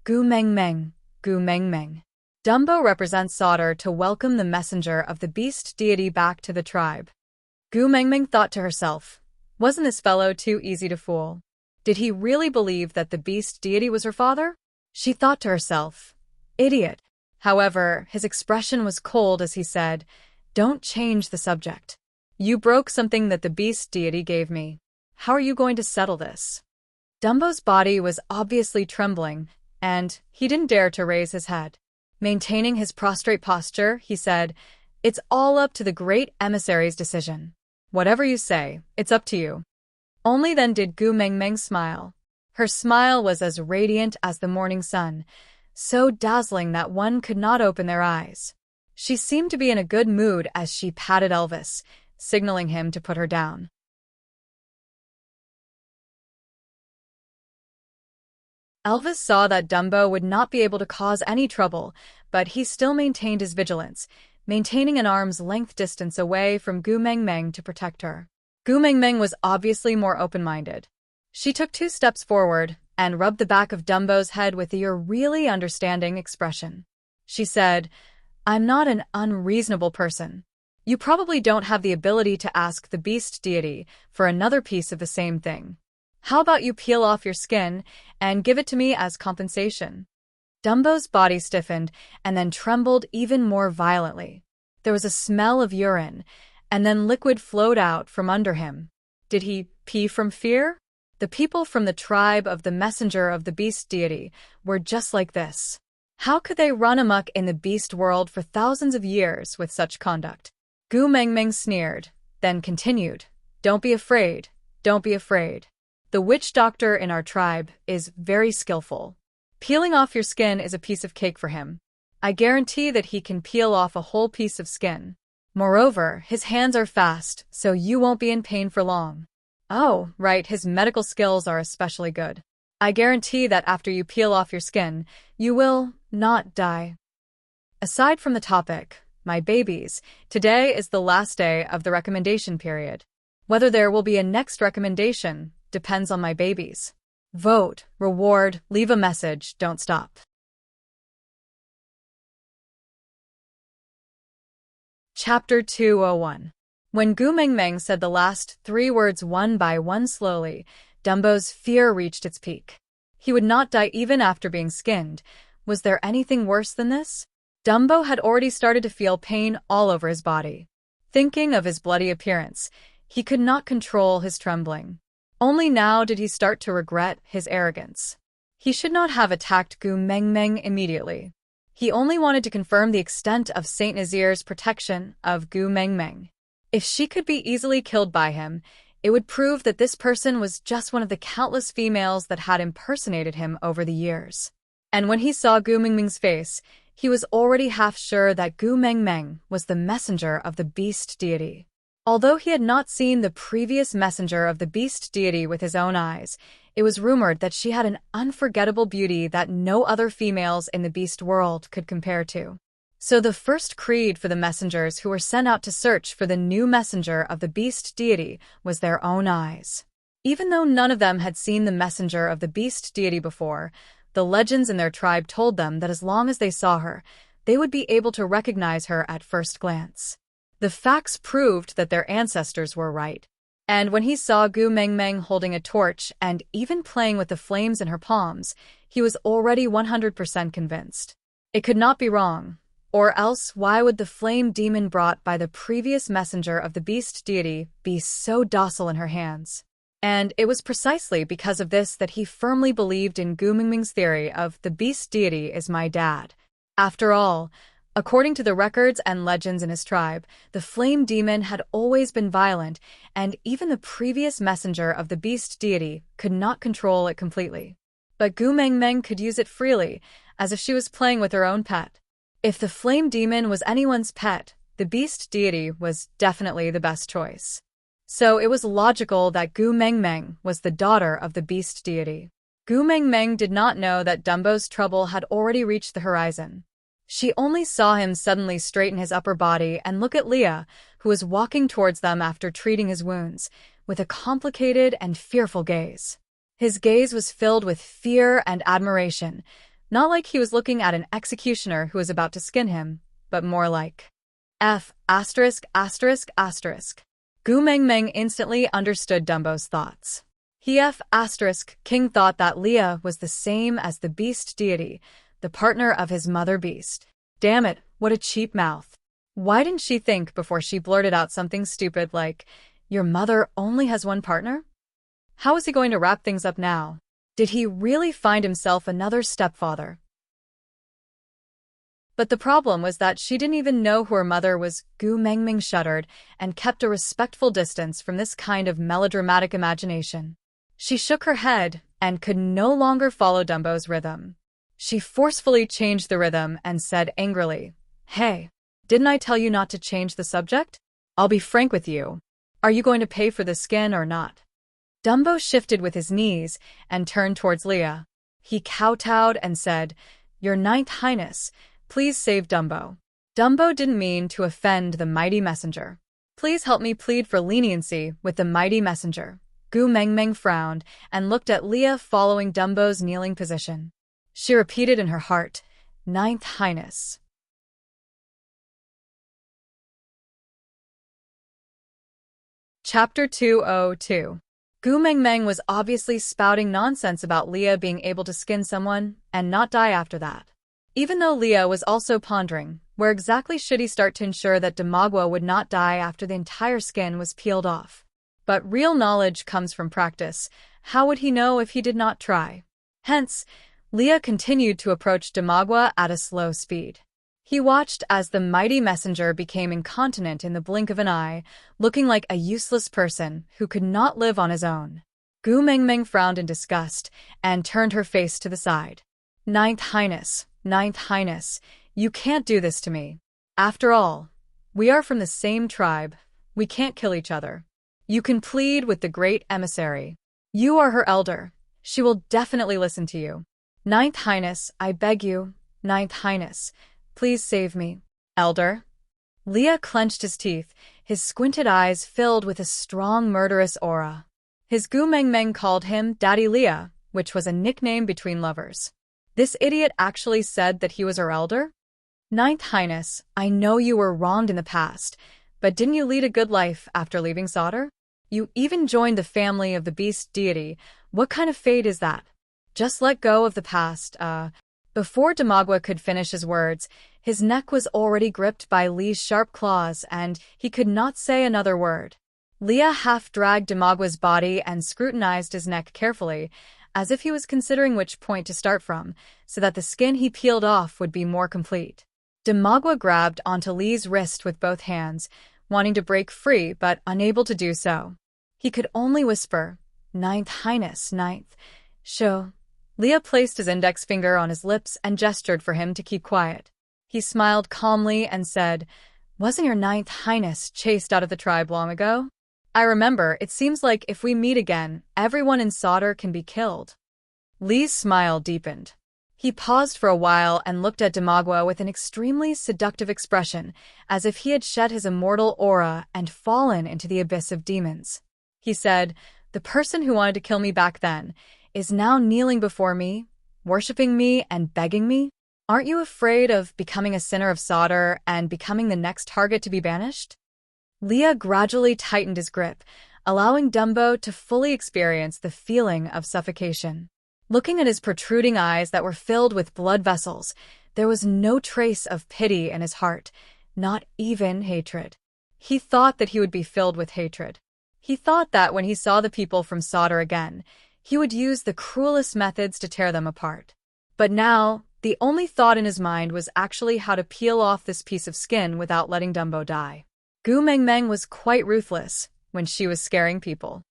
"Gu Mengmeng, Gu Mengmeng." Dumbo represents Sauter to welcome the messenger of the beast deity back to the tribe. Gu Mengmeng thought to herself, wasn't this fellow too easy to fool? Did he really believe that the beast deity was her father? She thought to herself, idiot. However, his expression was cold as he said, "Don't change the subject. You broke something that the beast deity gave me. How are you going to settle this?" Dumbo's body was obviously trembling, and he didn't dare to raise his head. Maintaining his prostrate posture, he said, "It's all up to the great emissary's decision. Whatever you say, it's up to you." Only then did Gu Mengmeng smile. Her smile was as radiant as the morning sun, so dazzling that one could not open their eyes. She seemed to be in a good mood as she patted Elvis, signaling him to put her down. Elvis saw that Dumbo would not be able to cause any trouble, but he still maintained his vigilance, maintaining an arm's length distance away from Gu Meng Meng to protect her. Gu Meng Meng was obviously more open-minded. She took 2 steps forward and rubbed the back of Dumbo's head with a really understanding expression. She said, "I'm not an unreasonable person. You probably don't have the ability to ask the beast deity for another piece of the same thing. How about you peel off your skin and give it to me as compensation?" Dumbo's body stiffened and then trembled even more violently. There was a smell of urine, and then liquid flowed out from under him. Did he pee from fear? The people from the tribe of the messenger of the beast deity were just like this. How could they run amok in the beast world for thousands of years with such conduct? Gu Meng Meng sneered, then continued, "Don't be afraid, don't be afraid. The witch doctor in our tribe is very skillful. Peeling off your skin is a piece of cake for him. I guarantee that he can peel off a whole piece of skin. Moreover, his hands are fast, so you won't be in pain for long. Oh, right, his medical skills are especially good. I guarantee that after you peel off your skin, you will not die." Aside from the topic, my babies, today is the last day of the recommendation period. Whether there will be a next recommendation depends on my babies. Vote, reward, leave a message, don't stop. Chapter 201. When Gu Meng Meng said the last 3 words one by one slowly, Dumbo's fear reached its peak. He would not die even after being skinned. Was there anything worse than this? Dumbo had already started to feel pain all over his body. Thinking of his bloody appearance, he could not control his trembling. Only now did he start to regret his arrogance. He should not have attacked Gu Meng Meng immediately. He only wanted to confirm the extent of Saint Nazir's protection of Gu Meng Meng. If she could be easily killed by him, it would prove that this person was just one of the countless females that had impersonated him over the years. And when he saw Gu Meng Meng's face, he was already half sure that Gu Meng Meng was the messenger of the beast deity. Although he had not seen the previous messenger of the beast deity with his own eyes, it was rumored that she had an unforgettable beauty that no other females in the beast world could compare to. So the first creed for the messengers who were sent out to search for the new messenger of the beast deity was their own eyes. Even though none of them had seen the messenger of the beast deity before, the legends in their tribe told them that as long as they saw her, they would be able to recognize her at first glance. The facts proved that their ancestors were right. And when he saw Gu Meng Meng holding a torch and even playing with the flames in her palms, he was already 100% convinced. It could not be wrong. Or else, why would the flame demon brought by the previous messenger of the beast deity be so docile in her hands? And it was precisely because of this that he firmly believed in Gu Meng Meng's theory of the beast deity is my dad. After all, according to the records and legends in his tribe, the flame demon had always been violent, and even the previous messenger of the beast deity could not control it completely. But Gu Meng Meng could use it freely, as if she was playing with her own pet. If the flame demon was anyone's pet, the beast deity was definitely the best choice. So it was logical that Gu Meng Meng was the daughter of the beast deity. Gu Meng Meng did not know that Dumbo's trouble had already reached the horizon. She only saw him suddenly straighten his upper body and look at Leah, who was walking towards them after treating his wounds, with a complicated and fearful gaze. His gaze was filled with fear and admiration, not like he was looking at an executioner who was about to skin him, but more like F********. Gu Meng Meng instantly understood Dumbo's thoughts. King thought that Leah was the same as the beast deity, the partner of his mother beast. Damn it, what a cheap mouth. Why didn't she think before she blurted out something stupid like, "Your mother only has one partner?" How was he going to wrap things up now? Did he really find himself another stepfather? But the problem was that she didn't even know who her mother was. Gu Meng Meng shuddered and kept a respectful distance from this kind of melodramatic imagination. She shook her head and could no longer follow Dumbo's rhythm. She forcefully changed the rhythm and said angrily, "Hey, didn't I tell you not to change the subject? I'll be frank with you. Are you going to pay for the skin or not?" Dumbo shifted with his knees and turned towards Leah. He kowtowed and said, "Your Ninth Highness, please save Dumbo." Dumbo didn't mean to offend the mighty messenger. "Please help me plead for leniency with the mighty messenger." Gu Mengmeng frowned and looked at Leah following Dumbo's kneeling position. She repeated in her heart, "Ninth Highness." Chapter 202. Gu Mengmeng was obviously spouting nonsense about Leah being able to skin someone and not die after that. Even though Leah was also pondering, where exactly should he start to ensure that Damagua would not die after the entire skin was peeled off? But real knowledge comes from practice. How would he know if he did not try? Hence, Leah continued to approach Damagua at a slow speed. He watched as the mighty messenger became incontinent in the blink of an eye, looking like a useless person who could not live on his own. Gu Mengmeng frowned in disgust and turned her face to the side. Ninth Highness, you can't do this to me. After all, we are from the same tribe. We can't kill each other. You can plead with the great emissary. You are her elder. She will definitely listen to you. Ninth Highness, I beg you. Ninth Highness, please save me. Elder? Leah clenched his teeth, his squinted eyes filled with a strong murderous aura. His Gu Mengmeng called him Daddy Leah, which was a nickname between lovers. This idiot actually said that he was her elder? Ninth Highness, I know you were wronged in the past, but didn't you lead a good life after leaving Sauter? You even joined the family of the beast deity. What kind of fate is that? Just let go of the past, Before Damagua could finish his words, his neck was already gripped by Lee's sharp claws and he could not say another word. Leah half-dragged Damagua's body and scrutinized his neck carefully, as if he was considering which point to start from, so that the skin he peeled off would be more complete. Damagua grabbed onto Lee's wrist with both hands, wanting to break free but unable to do so. He could only whisper, Ninth Highness, Ninth. Show. Leah placed his index finger on his lips and gestured for him to keep quiet. He smiled calmly and said, Wasn't your Ninth Highness chased out of the tribe long ago? I remember, it seems like if we meet again, everyone in Sauter can be killed. Lee's smile deepened. He paused for a while and looked at Damagua with an extremely seductive expression, as if he had shed his immortal aura and fallen into the abyss of demons. He said, The person who wanted to kill me back then is now kneeling before me, worshipping me and begging me? Aren't you afraid of becoming a sinner of Sauter and becoming the next target to be banished? Leah gradually tightened his grip, allowing Dumbo to fully experience the feeling of suffocation. Looking at his protruding eyes that were filled with blood vessels, there was no trace of pity in his heart, not even hatred. He thought that he would be filled with hatred. He thought that when he saw the people from Sauter again, he would use the cruelest methods to tear them apart. But now, the only thought in his mind was actually how to peel off this piece of skin without letting Dumbo die. Gu Mengmeng was quite ruthless when she was scaring people.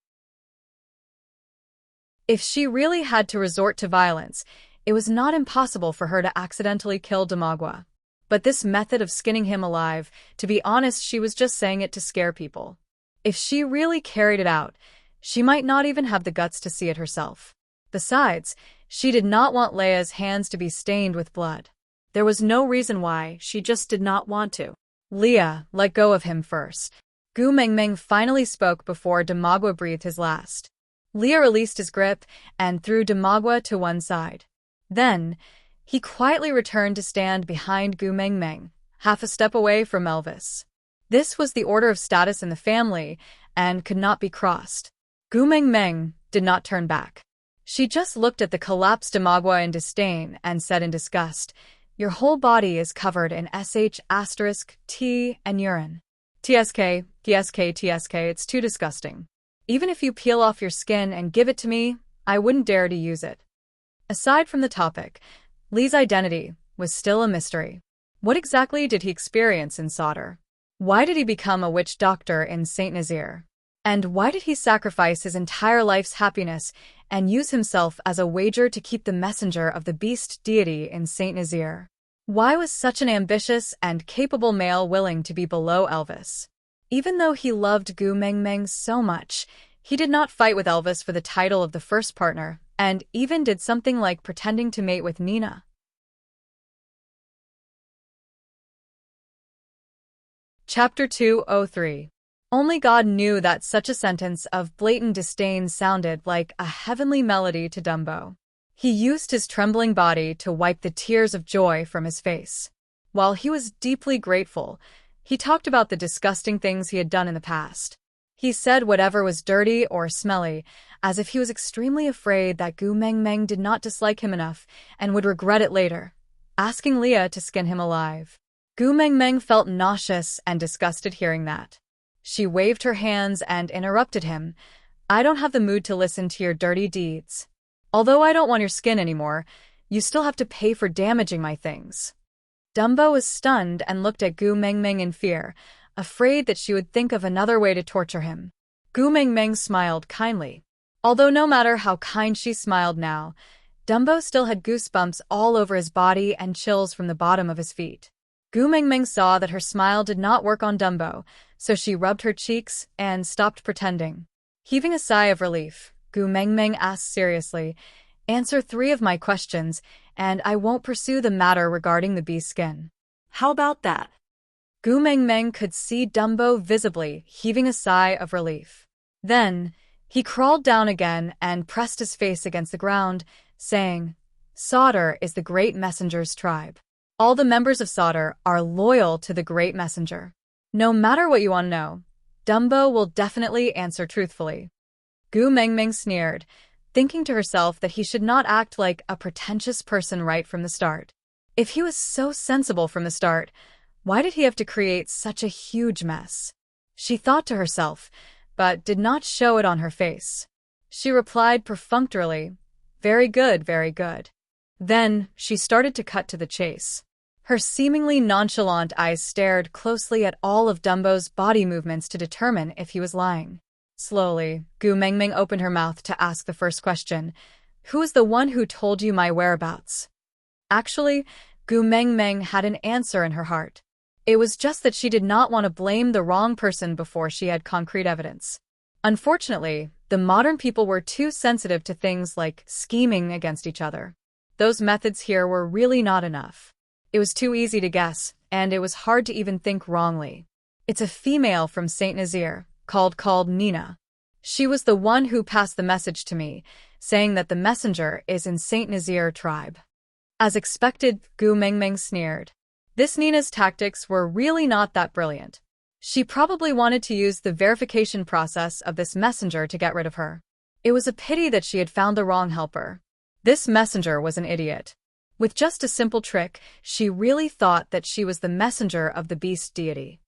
If she really had to resort to violence, it was not impossible for her to accidentally kill Damagua. But this method of skinning him alive, to be honest, she was just saying it to scare people. If she really carried it out, she might not even have the guts to see it herself. Besides, she did not want Leia's hands to be stained with blood. There was no reason why, she just did not want to. Leah, let go of him first. Gu Mengmeng finally spoke before Damagua breathed his last. Leah released his grip and threw Damagua to one side. Then, he quietly returned to stand behind Gu Mengmeng, half a step away from Elvis. This was the order of status in the family and could not be crossed. Gu Mengmeng did not turn back. She just looked at the collapsed Damagua in disdain and said in disgust, Your whole body is covered in *T and urine. TSK, it's too disgusting. Even if you peel off your skin and give it to me, I wouldn't dare to use it. Aside from the topic, Lee's identity was still a mystery. What exactly did he experience in Sauter? Why did he become a witch doctor in St. Nazaire? And why did he sacrifice his entire life's happiness and use himself as a wager to keep the messenger of the beast deity in St. Nazaire? Why was such an ambitious and capable male willing to be below Elvis? Even though he loved Gu Mengmeng so much, he did not fight with Elvis for the title of the first partner, and even did something like pretending to mate with Nina. Chapter 203. Only God knew that such a sentence of blatant disdain sounded like a heavenly melody to Dumbo. He used his trembling body to wipe the tears of joy from his face. While he was deeply grateful, he talked about the disgusting things he had done in the past. He said whatever was dirty or smelly, as if he was extremely afraid that Gu Meng Meng did not dislike him enough and would regret it later, asking Leah to skin him alive. Gu Meng Meng felt nauseous and disgusted hearing that. She waved her hands and interrupted him. I don't have the mood to listen to your dirty deeds. Although I don't want your skin anymore, you still have to pay for damaging my things. Dumbo was stunned and looked at Gu Meng Meng in fear, afraid that she would think of another way to torture him. Gu Meng Meng smiled kindly. Although no matter how kind she smiled now, Dumbo still had goosebumps all over his body and chills from the bottom of his feet. Gu Meng Meng saw that her smile did not work on Dumbo, so she rubbed her cheeks and stopped pretending. Heaving a sigh of relief, Gu Meng Meng asked seriously, "Answer 3 of my questions, and I won't pursue the matter regarding the bee skin." How about that? Gu Meng Meng could see Dumbo visibly heaving a sigh of relief. Then, he crawled down again and pressed his face against the ground, saying, Sauter is the Great Messenger's tribe. All the members of Sauter are loyal to the Great Messenger. No matter what you want to know, Dumbo will definitely answer truthfully. Gu Meng Meng sneered, thinking to herself that he should not act like a pretentious person right from the start. If he was so sensible from the start, why did he have to create such a huge mess? She thought to herself, but did not show it on her face. She replied perfunctorily, very good, very good. Then, she started to cut to the chase. Her seemingly nonchalant eyes stared closely at all of Dumbo's body movements to determine if he was lying. Slowly, Gu Meng Meng opened her mouth to ask the first question. Who is the one who told you my whereabouts? Actually, Gu Meng Meng had an answer in her heart. It was just that she did not want to blame the wrong person before she had concrete evidence. Unfortunately, the modern people were too sensitive to things like scheming against each other. Those methods here were really not enough. It was too easy to guess, and it was hard to even think wrongly. It's a female from Saint Nazaire, called Nina. She was the one who passed the message to me, saying that the messenger is in Saint Nazaire tribe. As expected, Gu Meng Meng sneered. This Nina's tactics were really not that brilliant. She probably wanted to use the verification process of this messenger to get rid of her. It was a pity that she had found the wrong helper. This messenger was an idiot. With just a simple trick, she really thought that she was the messenger of the beast deity.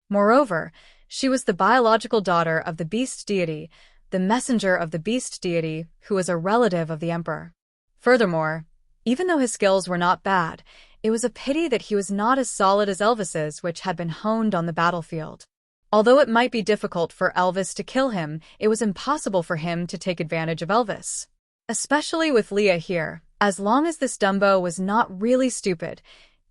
Moreover, she was the biological daughter of the beast deity, the messenger of the beast deity, who was a relative of the emperor. Furthermore, even though his skills were not bad, it was a pity that he was not as solid as Elvis's, which had been honed on the battlefield. Although it might be difficult for Elvis to kill him, it was impossible for him to take advantage of Elvis. Especially with Leah here, as long as this Dumbo was not really stupid,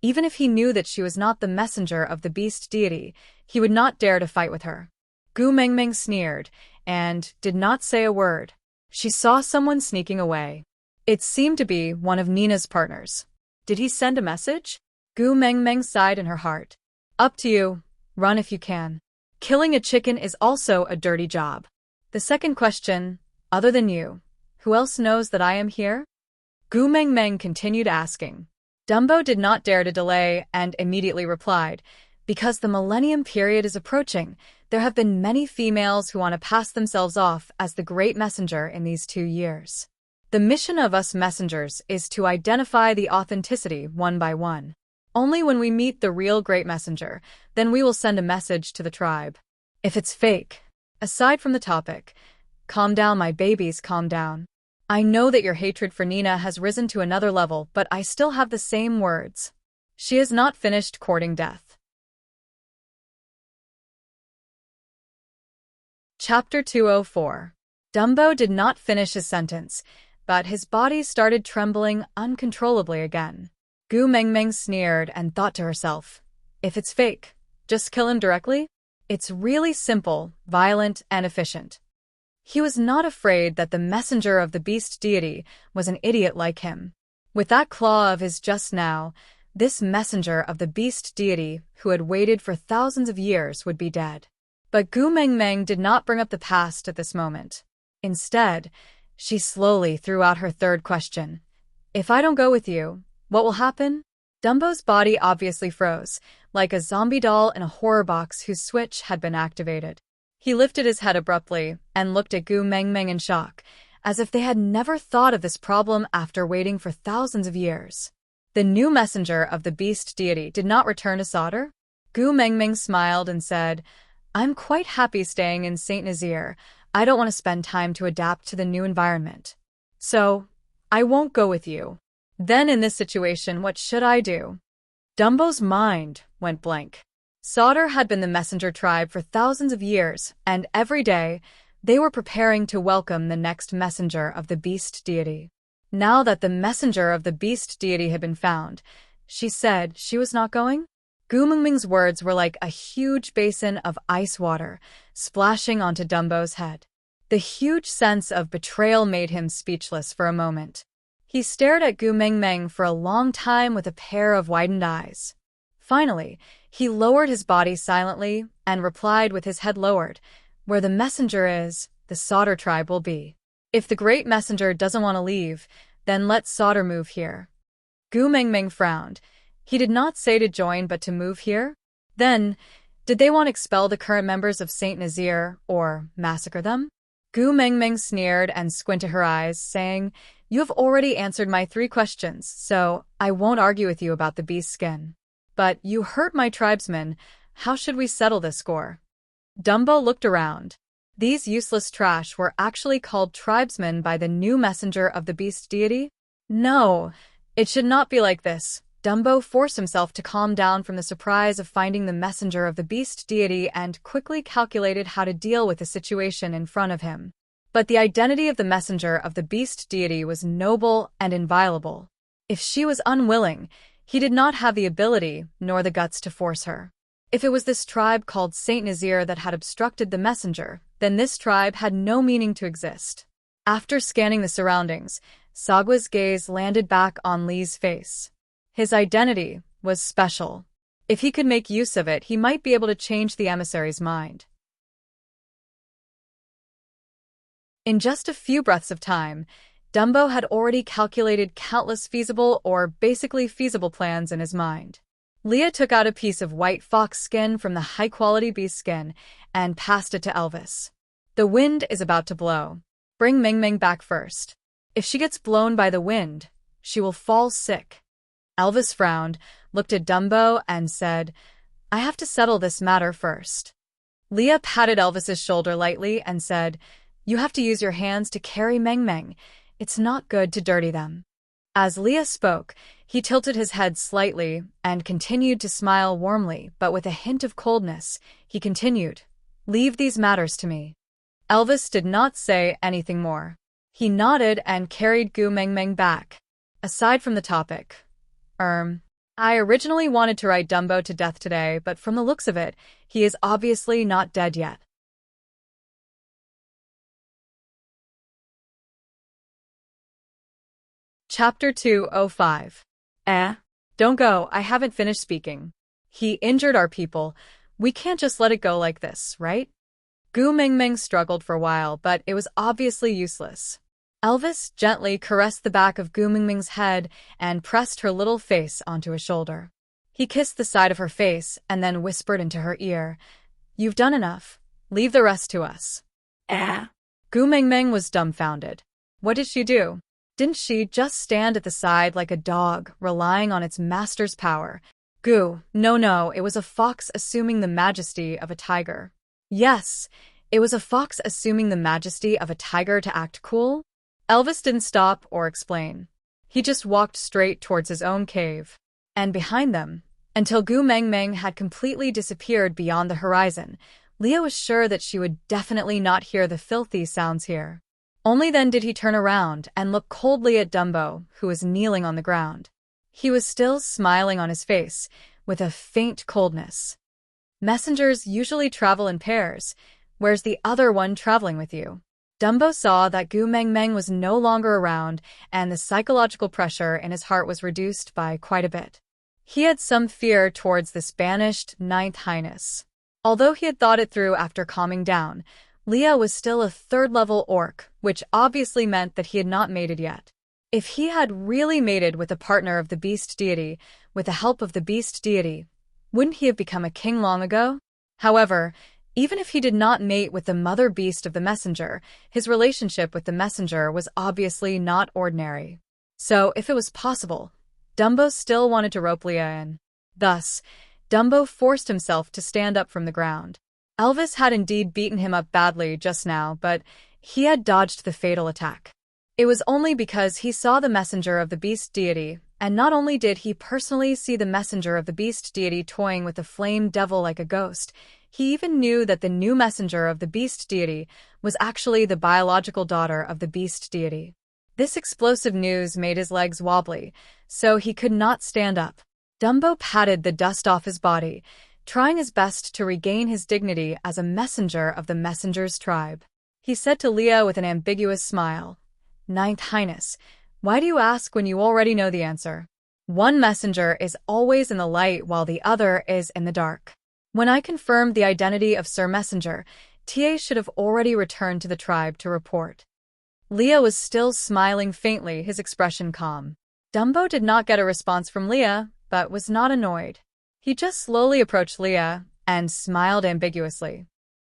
even if he knew that she was not the messenger of the beast deity, he would not dare to fight with her. Gu Meng Meng sneered, and did not say a word. She saw someone sneaking away. It seemed to be one of Nina's partners. Did he send a message? Gu Meng Meng sighed in her heart. Up to you. Run if you can. Killing a chicken is also a dirty job. The second question, other than you, who else knows that I am here? Gu Meng Meng continued asking. Dumbo did not dare to delay and immediately replied, because the millennium period is approaching, there have been many females who want to pass themselves off as the great messenger in these 2 years. The mission of us messengers is to identify the authenticity one by one. Only when we meet the real great messenger, then we will send a message to the tribe. If it's fake, aside from the topic, calm down my babies, calm down. I know that your hatred for Nina has risen to another level, but I still have the same words. She has not finished courting death. Chapter 204. Dumbo did not finish his sentence, but his body started trembling uncontrollably again. Gu Meng Meng sneered and thought to herself, if it's fake, just kill him directly? It's really simple, violent, and efficient. He was not afraid that the messenger of the beast deity was an idiot like him. With that claw of his just now, this messenger of the beast deity who had waited for thousands of years would be dead. But Gu Mengmeng did not bring up the past at this moment. Instead, she slowly threw out her third question. If I don't go with you, what will happen? Dumbo's body obviously froze, like a zombie doll in a horror box whose switch had been activated. He lifted his head abruptly and looked at Gu Mengmeng in shock, as if they had never thought of this problem after waiting for thousands of years. The new messenger of the beast deity did not return to solder? Gu Mengmeng smiled and said, I'm quite happy staying in Saint Nazaire. I don't want to spend time to adapt to the new environment. So, I won't go with you. Then in this situation, what should I do? Dumbo's mind went blank. Solder had been the messenger tribe for thousands of years, and every day, they were preparing to welcome the next messenger of the beast deity. Now that the messenger of the beast deity had been found, she said she was not going? Gu Mengmeng's words were like a huge basin of ice water splashing onto Dumbo's head. The huge sense of betrayal made him speechless for a moment. He stared at Gu Mengmeng for a long time with a pair of widened eyes. Finally, he lowered his body silently and replied with his head lowered, where the messenger is, the Solder tribe will be. If the great messenger doesn't want to leave, then let Solder move here. Gu Mengmeng frowned. He did not say to join but to move here? Then, did they want to expel the current members of Saint Nazaire or massacre them? Gu Mengmeng sneered and squinted her eyes, saying, You have already answered my 3 questions, so I won't argue with you about the beast skin. But you hurt my tribesmen. How should we settle this score? Dumbo looked around. These useless trash were actually called tribesmen by the new messenger of the beast deity? No, it should not be like this. Dumbo forced himself to calm down from the surprise of finding the messenger of the beast deity and quickly calculated how to deal with the situation in front of him. But the identity of the messenger of the beast deity was noble and inviolable. If she was unwilling, he did not have the ability nor the guts to force her. If it was this tribe called Saint Nazaire that had obstructed the messenger, then this tribe had no meaning to exist. After scanning the surroundings, Sagwa's gaze landed back on Li's face. His identity was special. If he could make use of it, he might be able to change the emissary's mind. In just a few breaths of time, Dumbo had already calculated countless feasible or basically feasible plans in his mind. Leah took out a piece of white fox skin from the high-quality beast skin and passed it to Elvis. The wind is about to blow. Bring Mengmeng back first. If she gets blown by the wind, she will fall sick. Elvis frowned, looked at Dumbo, and said, I have to settle this matter first. Leah patted Elvis's shoulder lightly and said, You have to use your hands to carry Mengmeng. It's not good to dirty them. As Leah spoke, he tilted his head slightly and continued to smile warmly, but with a hint of coldness, he continued, Leave these matters to me. Elvis did not say anything more. He nodded and carried Gu Mengmeng back. Aside from the topic, I originally wanted to write Dumbo to death today, but from the looks of it, he is obviously not dead yet. Chapter 205. Don't go, I haven't finished speaking. He injured our people. We can't just let it go like this, right? Gu Mengmeng struggled for a while, but it was obviously useless. Elvis gently caressed the back of Gu Mengmeng's head and pressed her little face onto his shoulder. He kissed the side of her face and then whispered into her ear, You've done enough. Leave the rest to us. Gu Mengmeng was dumbfounded. What did she do? Didn't she just stand at the side like a dog, relying on its master's power? Gu, no, it was a fox assuming the majesty of a tiger. Yes, it was a fox assuming the majesty of a tiger to act cool. Elvis didn't stop or explain. He just walked straight towards his own cave. And behind them, until Gu Mengmeng had completely disappeared beyond the horizon, Leah was sure that she would definitely not hear the filthy sounds here. Only then did he turn around and look coldly at Dumbo, who was kneeling on the ground. He was still smiling on his face, with a faint coldness. Messengers usually travel in pairs. Where's the other one traveling with you? Dumbo saw that Gu Meng Meng was no longer around, and the psychological pressure in his heart was reduced by quite a bit. He had some fear towards this banished Ninth Highness. Although he had thought it through after calming down, Leah was still a third-level orc, which obviously meant that he had not mated yet. If he had really mated with a partner of the beast deity, with the help of the beast deity, wouldn't he have become a king long ago? However, even if he did not mate with the mother beast of the messenger, his relationship with the messenger was obviously not ordinary. So, if it was possible, Dumbo still wanted to rope Leah in. Thus, Dumbo forced himself to stand up from the ground. Elvis had indeed beaten him up badly just now, but he had dodged the fatal attack. It was only because he saw the messenger of the beast deity, and not only did he personally see the messenger of the beast deity toying with the flame devil like a ghost, he even knew that the new messenger of the beast deity was actually the biological daughter of the beast deity. This explosive news made his legs wobbly, so he could not stand up. Dumbo patted the dust off his body, trying his best to regain his dignity as a messenger of the messenger's tribe. He said to Leah with an ambiguous smile, "Ninth Highness, why do you ask when you already know the answer? One messenger is always in the light while the other is in the dark. When I confirmed the identity of Sir Messenger, TA should have already returned to the tribe to report." Leah was still smiling faintly, his expression calm. Dumbo did not get a response from Leah, but was not annoyed. He just slowly approached Leah and smiled ambiguously.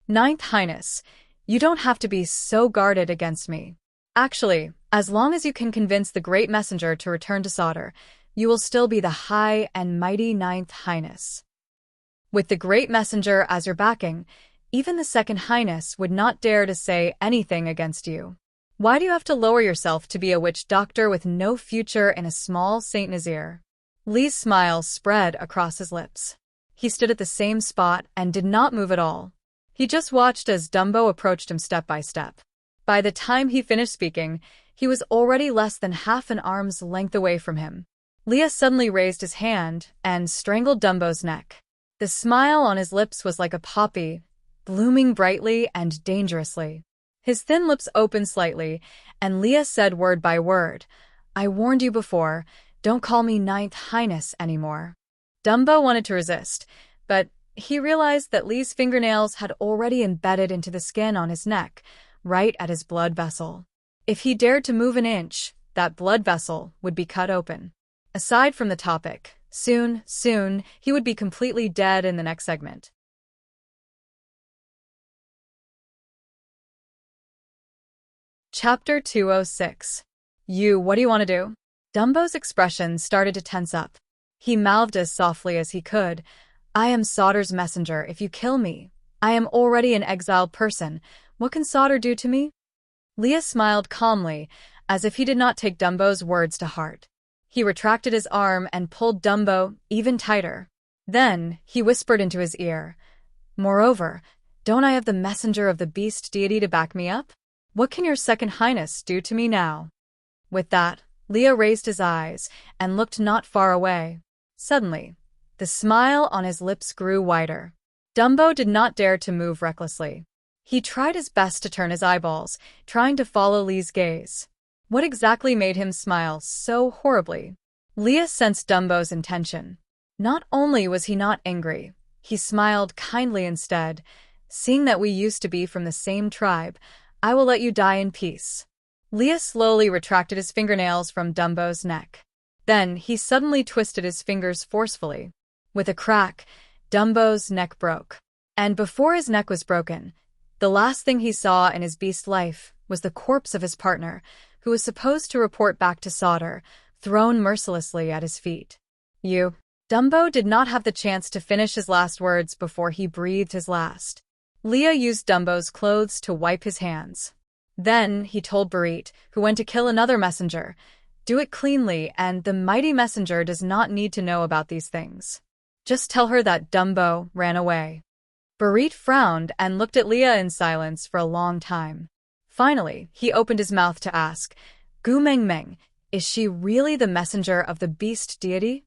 "Ninth Highness, you don't have to be so guarded against me. Actually, as long as you can convince the Great Messenger to return to Sauder, you will still be the High and Mighty Ninth Highness. With the Great Messenger as your backing, even the Second Highness would not dare to say anything against you. Why do you have to lower yourself to be a witch doctor with no future in a small Saint Nazir?" Lee's smile spread across his lips. He stood at the same spot and did not move at all. He just watched as Dumbo approached him step by step. By the time he finished speaking, he was already less than half an arm's length away from him. Leah suddenly raised his hand and strangled Dumbo's neck. The smile on his lips was like a poppy, blooming brightly and dangerously. His thin lips opened slightly, and Leah said word by word, "I warned you before, don't call me Ninth Highness anymore." Dumbo wanted to resist, but he realized that Lee's fingernails had already embedded into the skin on his neck, right at his blood vessel. If he dared to move an inch, that blood vessel would be cut open. Aside from the topic, soon, he would be completely dead in the next segment. Chapter 206. What do you want to do? Dumbo's expression started to tense up. He mouthed as softly as he could, "I am Sauder's messenger. If you kill me, I am already an exiled person. What can Sauder do to me?" Leah smiled calmly, as if he did not take Dumbo's words to heart. He retracted his arm and pulled Dumbo even tighter. Then he whispered into his ear, "Moreover, don't I have the messenger of the beast deity to back me up? What can your Second Highness do to me now?" With that, Leah raised his eyes and looked not far away. Suddenly, the smile on his lips grew wider. Dumbo did not dare to move recklessly. He tried his best to turn his eyeballs, trying to follow Lee's gaze. What exactly made him smile so horribly? Leah sensed Dumbo's intention. Not only was he not angry, he smiled kindly instead. "Seeing that we used to be from the same tribe, I will let you die in peace." Leah slowly retracted his fingernails from Dumbo's neck. Then he suddenly twisted his fingers forcefully. With a crack, Dumbo's neck broke. And before his neck was broken, the last thing he saw in his beast life was the corpse of his partner, who was supposed to report back to Sauder, thrown mercilessly at his feet. Dumbo did not have the chance to finish his last words before he breathed his last. Leah used Dumbo's clothes to wipe his hands. Then he told Barit, who went to kill another messenger, "Do it cleanly, and the mighty messenger does not need to know about these things. Just tell her that Dumbo ran away." Barit frowned and looked at Leah in silence for a long time. Finally, he opened his mouth to ask, "Gu Meng Meng, is she really the messenger of the beast deity?"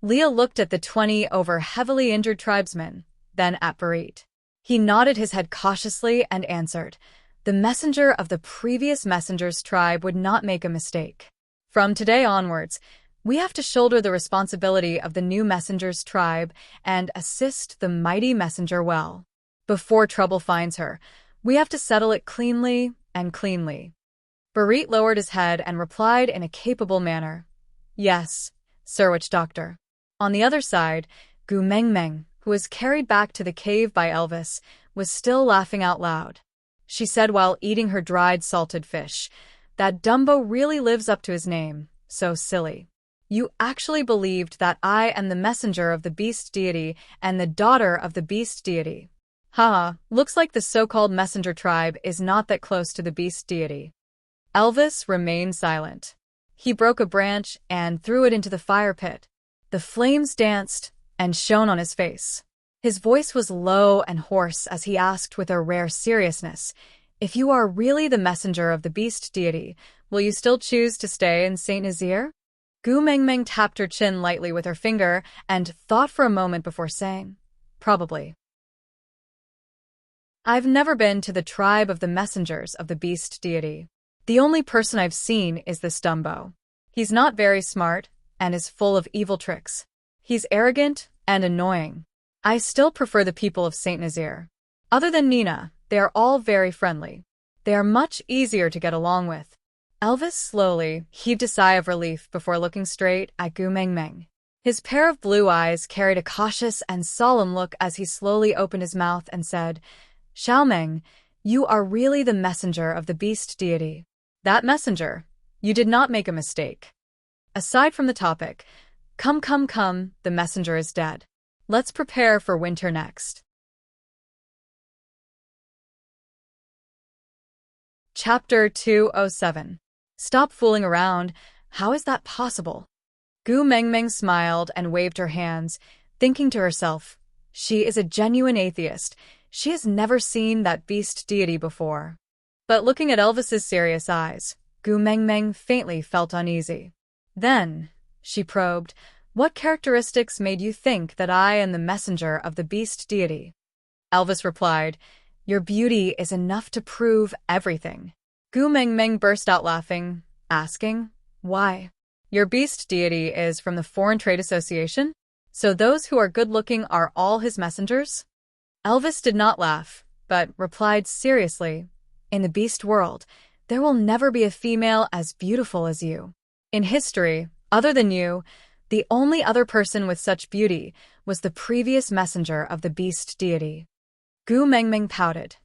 Leah looked at the 20 over heavily injured tribesmen, then at Barit. He nodded his head cautiously and answered, The messenger of the previous messenger's tribe would not make a mistake. From today onwards, we have to shoulder the responsibility of the new messenger's tribe and assist the mighty messenger well. Before trouble finds her, we have to settle it cleanly and cleanly. Barit lowered his head and replied in a capable manner. Yes, Sir Witch Doctor. On the other side, Gu Mengmeng, who was carried back to the cave by Elvis, was still laughing out loud. She said while eating her dried salted fish, "That Dumbo really lives up to his name. So silly. You actually believed that I am the messenger of the beast deity and the daughter of the beast deity. Haha, looks like the so-called messenger tribe is not that close to the beast deity." Elvis remained silent. He broke a branch and threw it into the fire pit. The flames danced and shone on his face. His voice was low and hoarse as he asked with a rare seriousness, "If you are really the messenger of the beast deity, will you still choose to stay in Saint Nazaire?" Gu Mengmeng tapped her chin lightly with her finger and thought for a moment before saying, "Probably. I've never been to the tribe of the messengers of the beast deity. The only person I've seen is this Dumbo. He's not very smart and is full of evil tricks. He's arrogant and annoying. I still prefer the people of Saint Nazaire. Other than Nina, they are all very friendly. They are much easier to get along with." Elvis slowly heaved a sigh of relief before looking straight at Gu Mengmeng. His pair of blue eyes carried a cautious and solemn look as he slowly opened his mouth and said, "Xiaomeng, you are really the messenger of the beast deity. That messenger, you did not make a mistake. Aside from the topic, come, the messenger is dead. Let's prepare for winter next." Chapter 207. Stop fooling around. How is that possible? Gu Mengmeng smiled and waved her hands, thinking to herself, she is a genuine atheist. She has never seen that beast deity before. But looking at Elvis's serious eyes, Gu Mengmeng faintly felt uneasy. Then, she probed, "What characteristics made you think that I am the messenger of the beast deity?" Elvis replied, "Your beauty is enough to prove everything." Gu Mengmeng burst out laughing, asking, "Why? Your beast deity is from the Foreign Trade Association? So those who are good-looking are all his messengers?" Elvis did not laugh, but replied seriously, "In the beast world, there will never be a female as beautiful as you. In history, other than you, the only other person with such beauty was the previous messenger of the beast deity." Gu Mengmeng pouted.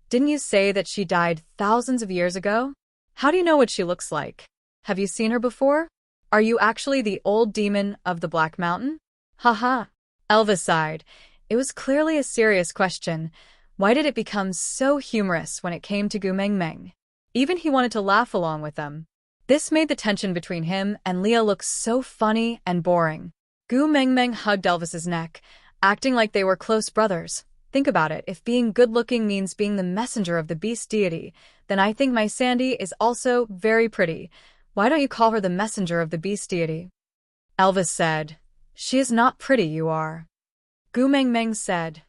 "Didn't you say that she died thousands of years ago? How do you know what she looks like? Have you seen her before? Are you actually the old demon of the Black Mountain?" "Ha." Elvis sighed. It was clearly a serious question. Why did it become so humorous when it came to Gu Mengmeng? Even he wanted to laugh along with them. This made the tension between him and Leah look so funny and boring. Gu Mengmeng hugged Elvis's neck, acting like they were close brothers. "Think about it, if being good-looking means being the messenger of the beast deity, then I think my Sandy is also very pretty. Why don't you call her the messenger of the beast deity?" Elvis said, "She is not pretty, you are." Gu Mengmeng said,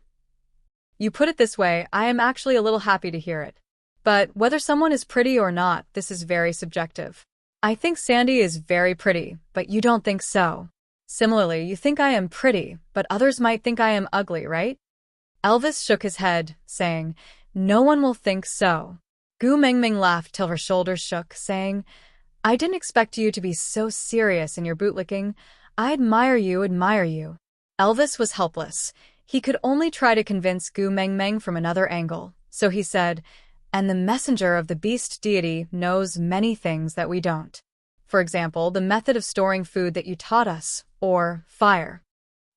"You put it this way, I am actually a little happy to hear it. But whether someone is pretty or not, this is very subjective. I think Sandy is very pretty, but you don't think so. Similarly, you think I am pretty, but others might think I am ugly, right?" Elvis shook his head, saying, "No one will think so." Gu Mengmeng laughed till her shoulders shook, saying, "I didn't expect you to be so serious in your bootlicking. I admire you. Elvis was helpless. He could only try to convince Gu Mengmeng from another angle, so he said, "And the messenger of the beast deity knows many things that we don't. For example, the method of storing food that you taught us, or fire."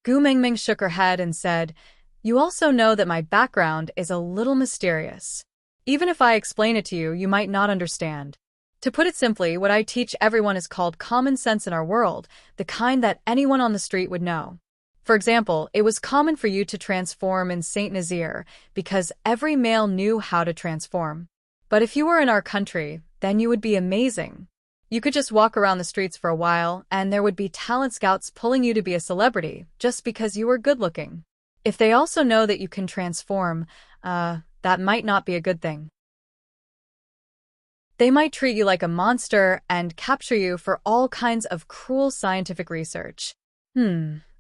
Gu Mengmeng shook her head and said, "You also know that my background is a little mysterious. Even if I explain it to you, you might not understand. To put it simply, what I teach everyone is called common sense in our world, the kind that anyone on the street would know. For example, it was common for you to transform in Saint Nazaire because every male knew how to transform. But if you were in our country, then you would be amazing. You could just walk around the streets for a while, and there would be talent scouts pulling you to be a celebrity just because you were good-looking. If they also know that you can transform, that might not be a good thing." They might treat you like a monster and capture you for all kinds of cruel scientific research.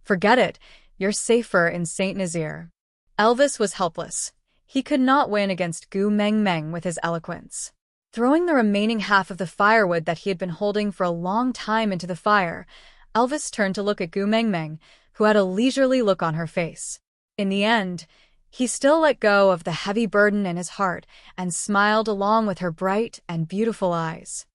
Forget it. You're safer in Saint Nazaire. Elvis was helpless. He could not win against Gu Meng Meng with his eloquence. Throwing the remaining half of the firewood that he had been holding for a long time into the fire, Elvis turned to look at Gu Meng Meng, who had a leisurely look on her face. In the end, he still let go of the heavy burden in his heart and smiled along with her bright and beautiful eyes.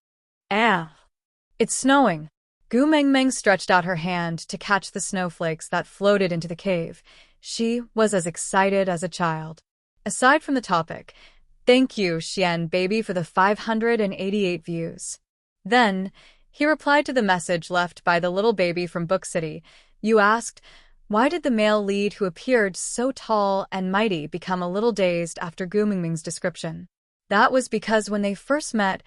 It's snowing. Gu Meng Meng stretched out her hand to catch the snowflakes that floated into the cave. She was as excited as a child. Aside from the topic, thank you, Xian baby, for the 588 views. Then, he replied to the message left by the little baby from Book City. You asked, why did the male lead who appeared so tall and mighty become a little dazed after Gu Mingming's description? That was because when they first met,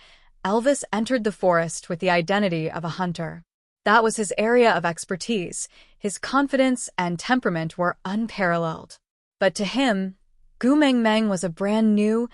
Elvis entered the forest with the identity of a hunter. That was his area of expertise. His confidence and temperament were unparalleled. But to him, Gu Meng Meng was a brand new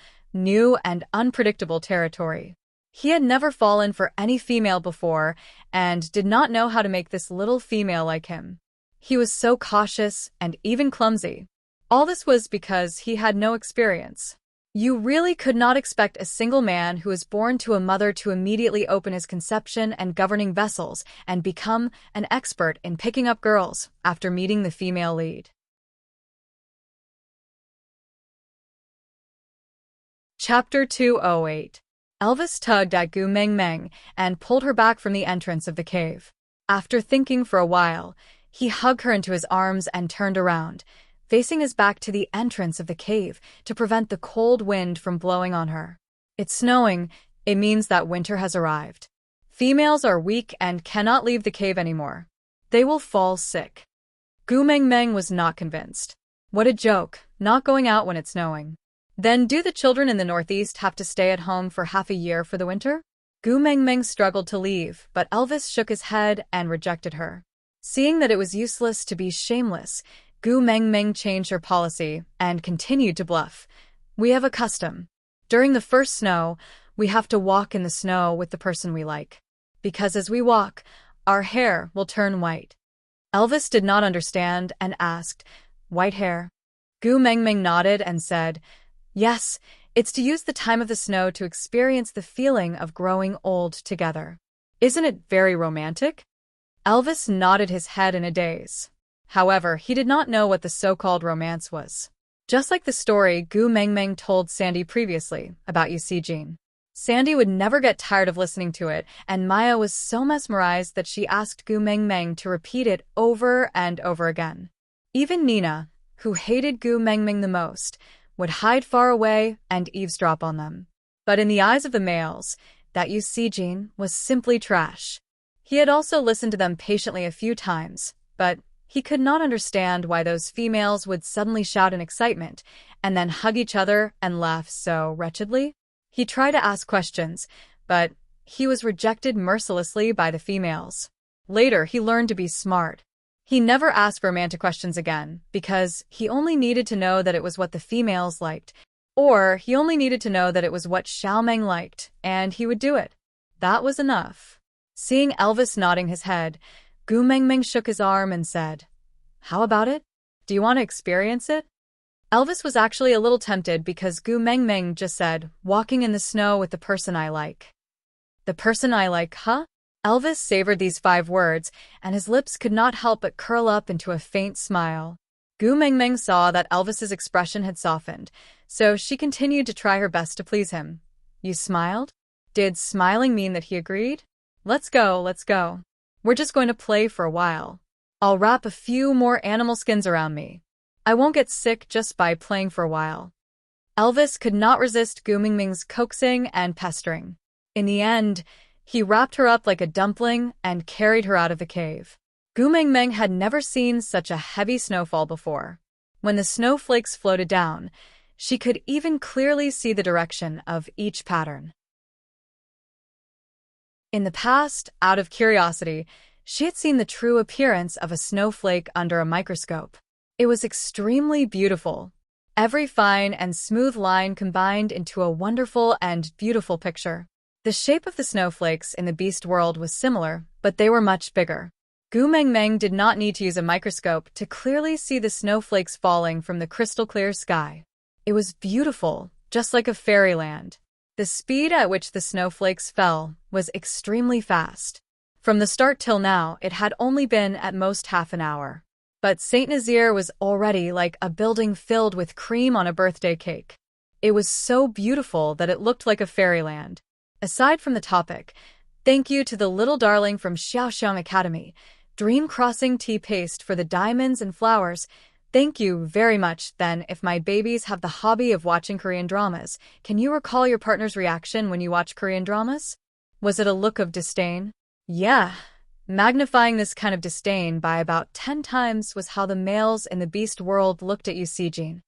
and unpredictable territory. He had never fallen for any female before and did not know how to make this little female like him. He was so cautious and even clumsy. All this was because he had no experience. You really could not expect a single man who was born to a mother to immediately open his conception and governing vessels and become an expert in picking up girls after meeting the female lead. Chapter 208. Elvis tugged at Gu Meng Meng and pulled her back from the entrance of the cave. After thinking for a while, he hugged her into his arms and turned around, facing his back to the entrance of the cave to prevent the cold wind from blowing on her. It's snowing. It means that winter has arrived. Females are weak and cannot leave the cave anymore. They will fall sick. Gu Meng Meng was not convinced. What a joke, not going out when it's snowing. Then do the children in the Northeast have to stay at home for half a year for the winter? Gu Meng Meng struggled to leave, but Elvis shook his head and rejected her. Seeing that it was useless to be shameless, Gu Meng Meng changed her policy and continued to bluff. We have a custom. During the first snow, we have to walk in the snow with the person we like. Because as we walk, our hair will turn white. Elvis did not understand and asked, white hair? Gu Meng Meng nodded and said, yes, it's to use the time of the snow to experience the feeling of growing old together. Isn't it very romantic? Elvis nodded his head in a daze. However, he did not know what the so-called romance was. Just like the story Gu Meng Meng told Sandy previously about Jean. Sandy would never get tired of listening to it, and Maya was so mesmerized that she asked Gu Meng Meng to repeat it over and over again. Even Nina, who hated Gu Meng Meng the most, would hide far away and eavesdrop on them. But in the eyes of the males, that Jean was simply trash. He had also listened to them patiently a few times, but he could not understand why those females would suddenly shout in excitement and then hug each other and laugh so wretchedly. He tried to ask questions, but he was rejected mercilessly by the females. Later, he learned to be smart. He never asked romantic questions again, because he only needed to know that it was what the females liked, or he only needed to know that it was what Xiaomeng liked, and he would do it. That was enough. Seeing Elvis nodding his head, Gu Meng Meng shook his arm and said, how about it? Do you want to experience it? Elvis was actually a little tempted because Gu Meng Meng just said, walking in the snow with the person I like. The person I like, huh? Elvis savored these 5 words, and his lips could not help but curl up into a faint smile. Gu Meng Meng saw that Elvis's expression had softened, so she continued to try her best to please him. You smiled? Did smiling mean that he agreed? Let's go. We're just going to play for a while. I'll wrap a few more animal skins around me. I won't get sick just by playing for a while. Elvis could not resist Gu Meng Meng's coaxing and pestering. In the end, he wrapped her up like a dumpling and carried her out of the cave. Gu Meng Meng had never seen such a heavy snowfall before. When the snowflakes floated down, she could even clearly see the direction of each pattern. In the past, out of curiosity, she had seen the true appearance of a snowflake under a microscope. It was extremely beautiful. Every fine and smooth line combined into a wonderful and beautiful picture. The shape of the snowflakes in the beast world was similar, but they were much bigger. Gu Mengmeng did not need to use a microscope to clearly see the snowflakes falling from the crystal-clear sky. It was beautiful, just like a fairyland. The speed at which the snowflakes fell was extremely fast. From the start till now, it had only been at most half an hour. But Saint Nazaire was already like a building filled with cream on a birthday cake. It was so beautiful that it looked like a fairyland. Aside from the topic, thank you to the little darling from Xiaoxiang Academy, Dream Crossing Tea Paste for the diamonds and flowers. Thank you very much. Then, if my babies have the hobby of watching Korean dramas, can you recall your partner's reaction when you watch Korean dramas? Was it a look of disdain? Yeah. Magnifying this kind of disdain by about 10 times was how the males in the beast world looked at you, Sijin.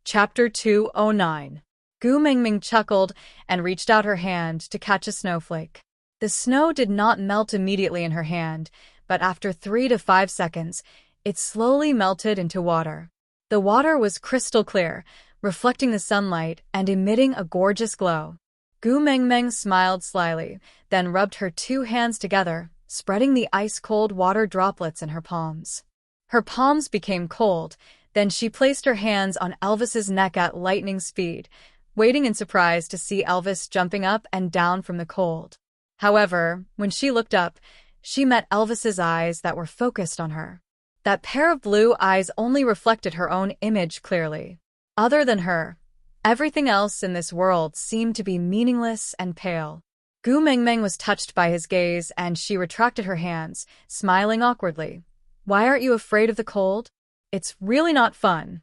Chapter 209. Gu Mengming chuckled and reached out her hand to catch a snowflake. The snow did not melt immediately in her hand, but after 3 to 5 seconds, it slowly melted into water. The water was crystal clear, reflecting the sunlight and emitting a gorgeous glow. Gu Mengmeng smiled slyly, then rubbed her 2 hands together, spreading the ice-cold water droplets in her palms. Her palms became cold. Then she placed her hands on Elvis's neck at lightning speed, waiting in surprise to see Elvis jumping up and down from the cold. However, when she looked up, she met Elvis's eyes that were focused on her. That pair of blue eyes only reflected her own image clearly. Other than her, everything else in this world seemed to be meaningless and pale. Gu Mengmeng was touched by his gaze and she retracted her hands, smiling awkwardly. Why aren't you afraid of the cold? It's really not fun.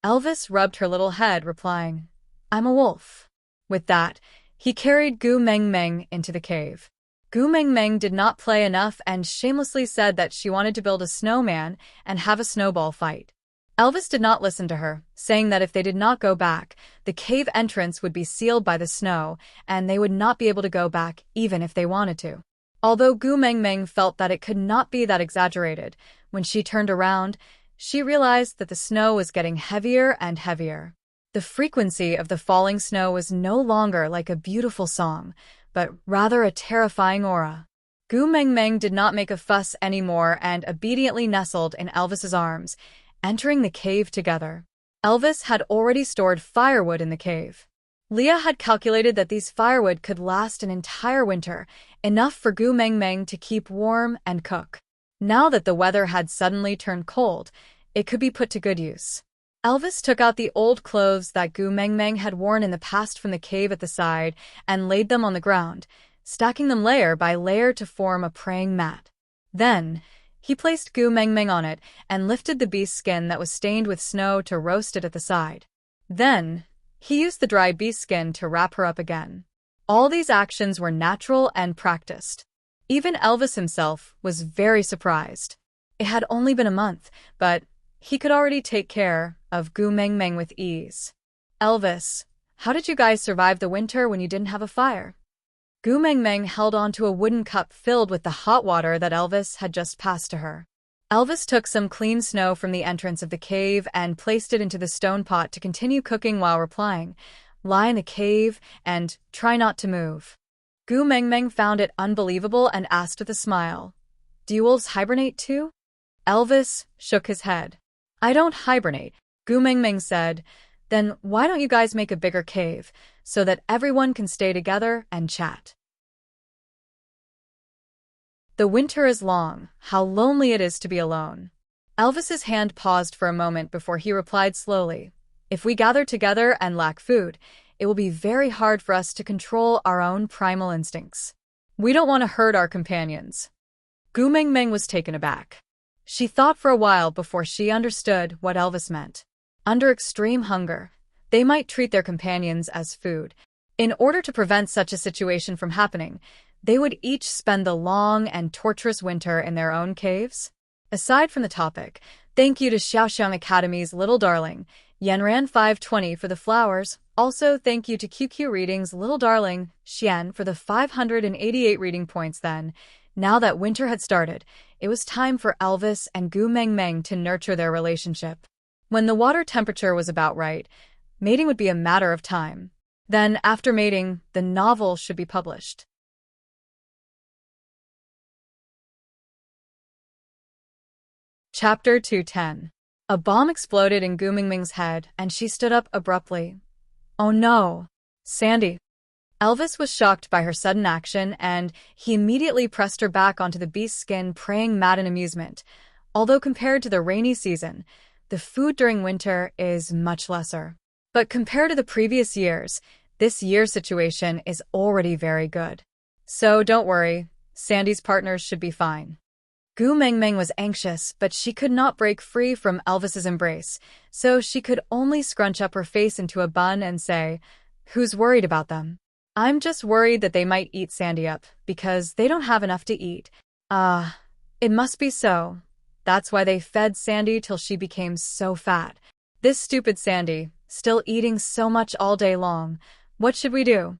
Elvis rubbed her little head, replying, I'm a wolf. With that, he carried Gu Mengmeng into the cave. Gu Mengmeng did not play enough and shamelessly said that she wanted to build a snowman and have a snowball fight. Elvis did not listen to her, saying that if they did not go back, the cave entrance would be sealed by the snow, and they would not be able to go back even if they wanted to. Although Gu Mengmeng felt that it could not be that exaggerated, when she turned around, she realized that the snow was getting heavier and heavier. The frequency of the falling snow was no longer like a beautiful song, but rather a terrifying aura. Gu Mengmeng did not make a fuss anymore and obediently nestled in Elvis's arms, entering the cave together. Elvis had already stored firewood in the cave. Leah had calculated that these firewood could last an entire winter, enough for Gu Mengmeng to keep warm and cook. Now that the weather had suddenly turned cold, it could be put to good use. Elvis took out the old clothes that Gu Mengmeng had worn in the past from the cave at the side and laid them on the ground, stacking them layer by layer to form a praying mat. Then, he placed Gu Mengmeng on it and lifted the beast skin that was stained with snow to roast it at the side. Then, he used the dry beast skin to wrap her up again. All these actions were natural and practiced. Even Elvis himself was very surprised. It had only been a month, but he could already take care of Gu Mengmeng with ease. Elvis, how did you guys survive the winter when you didn't have a fire? Gu Mengmeng held onto a wooden cup filled with the hot water that Elvis had just passed to her. Elvis took some clean snow from the entrance of the cave and placed it into the stone pot to continue cooking while replying, lie in the cave and try not to move. Gu Mengmeng found it unbelievable and asked with a smile, Do you wolves hibernate too? Elvis shook his head. I don't hibernate, Gu Mengmeng said. Then why don't you guys make a bigger cave, so that everyone can stay together and chat? The winter is long, how lonely it is to be alone. Elvis's hand paused for a moment before he replied slowly, If we gather together and lack food, it will be very hard for us to control our own primal instincts. We don't want to hurt our companions. Gu Mengmeng was taken aback. She thought for a while before she understood what Elvis meant. Under extreme hunger, they might treat their companions as food. In order to prevent such a situation from happening, they would each spend the long and torturous winter in their own caves. Aside from the topic, thank you to Xiaoxiang Academy's little darling, Yenran 520 for the flowers. Also, thank you to QQ Reading's little darling, Xian, for the 588 reading points. Then, now that winter had started, it was time for Elvis and Gu Mengmeng to nurture their relationship. When the water temperature was about right, mating would be a matter of time. Then, after mating, the novel should be published. Chapter 210. A bomb exploded in Gu Mingming's head, and she stood up abruptly. Oh no! Sandy! Elvis was shocked by her sudden action, and he immediately pressed her back onto the beast's skin, praying mad in amusement. Although compared to the rainy season, the food during winter is much lesser. But compared to the previous years, this year's situation is already very good. So don't worry, Sandy's partners should be fine. Gu Mengmeng was anxious, but she could not break free from Elvis's embrace, so she could only scrunch up her face into a bun and say, "Who's worried about them? I'm just worried that they might eat Sandy up, because they don't have enough to eat. It must be so. That's why they fed Sandy till she became so fat. This stupid Sandy, still eating so much all day long. What should we do?"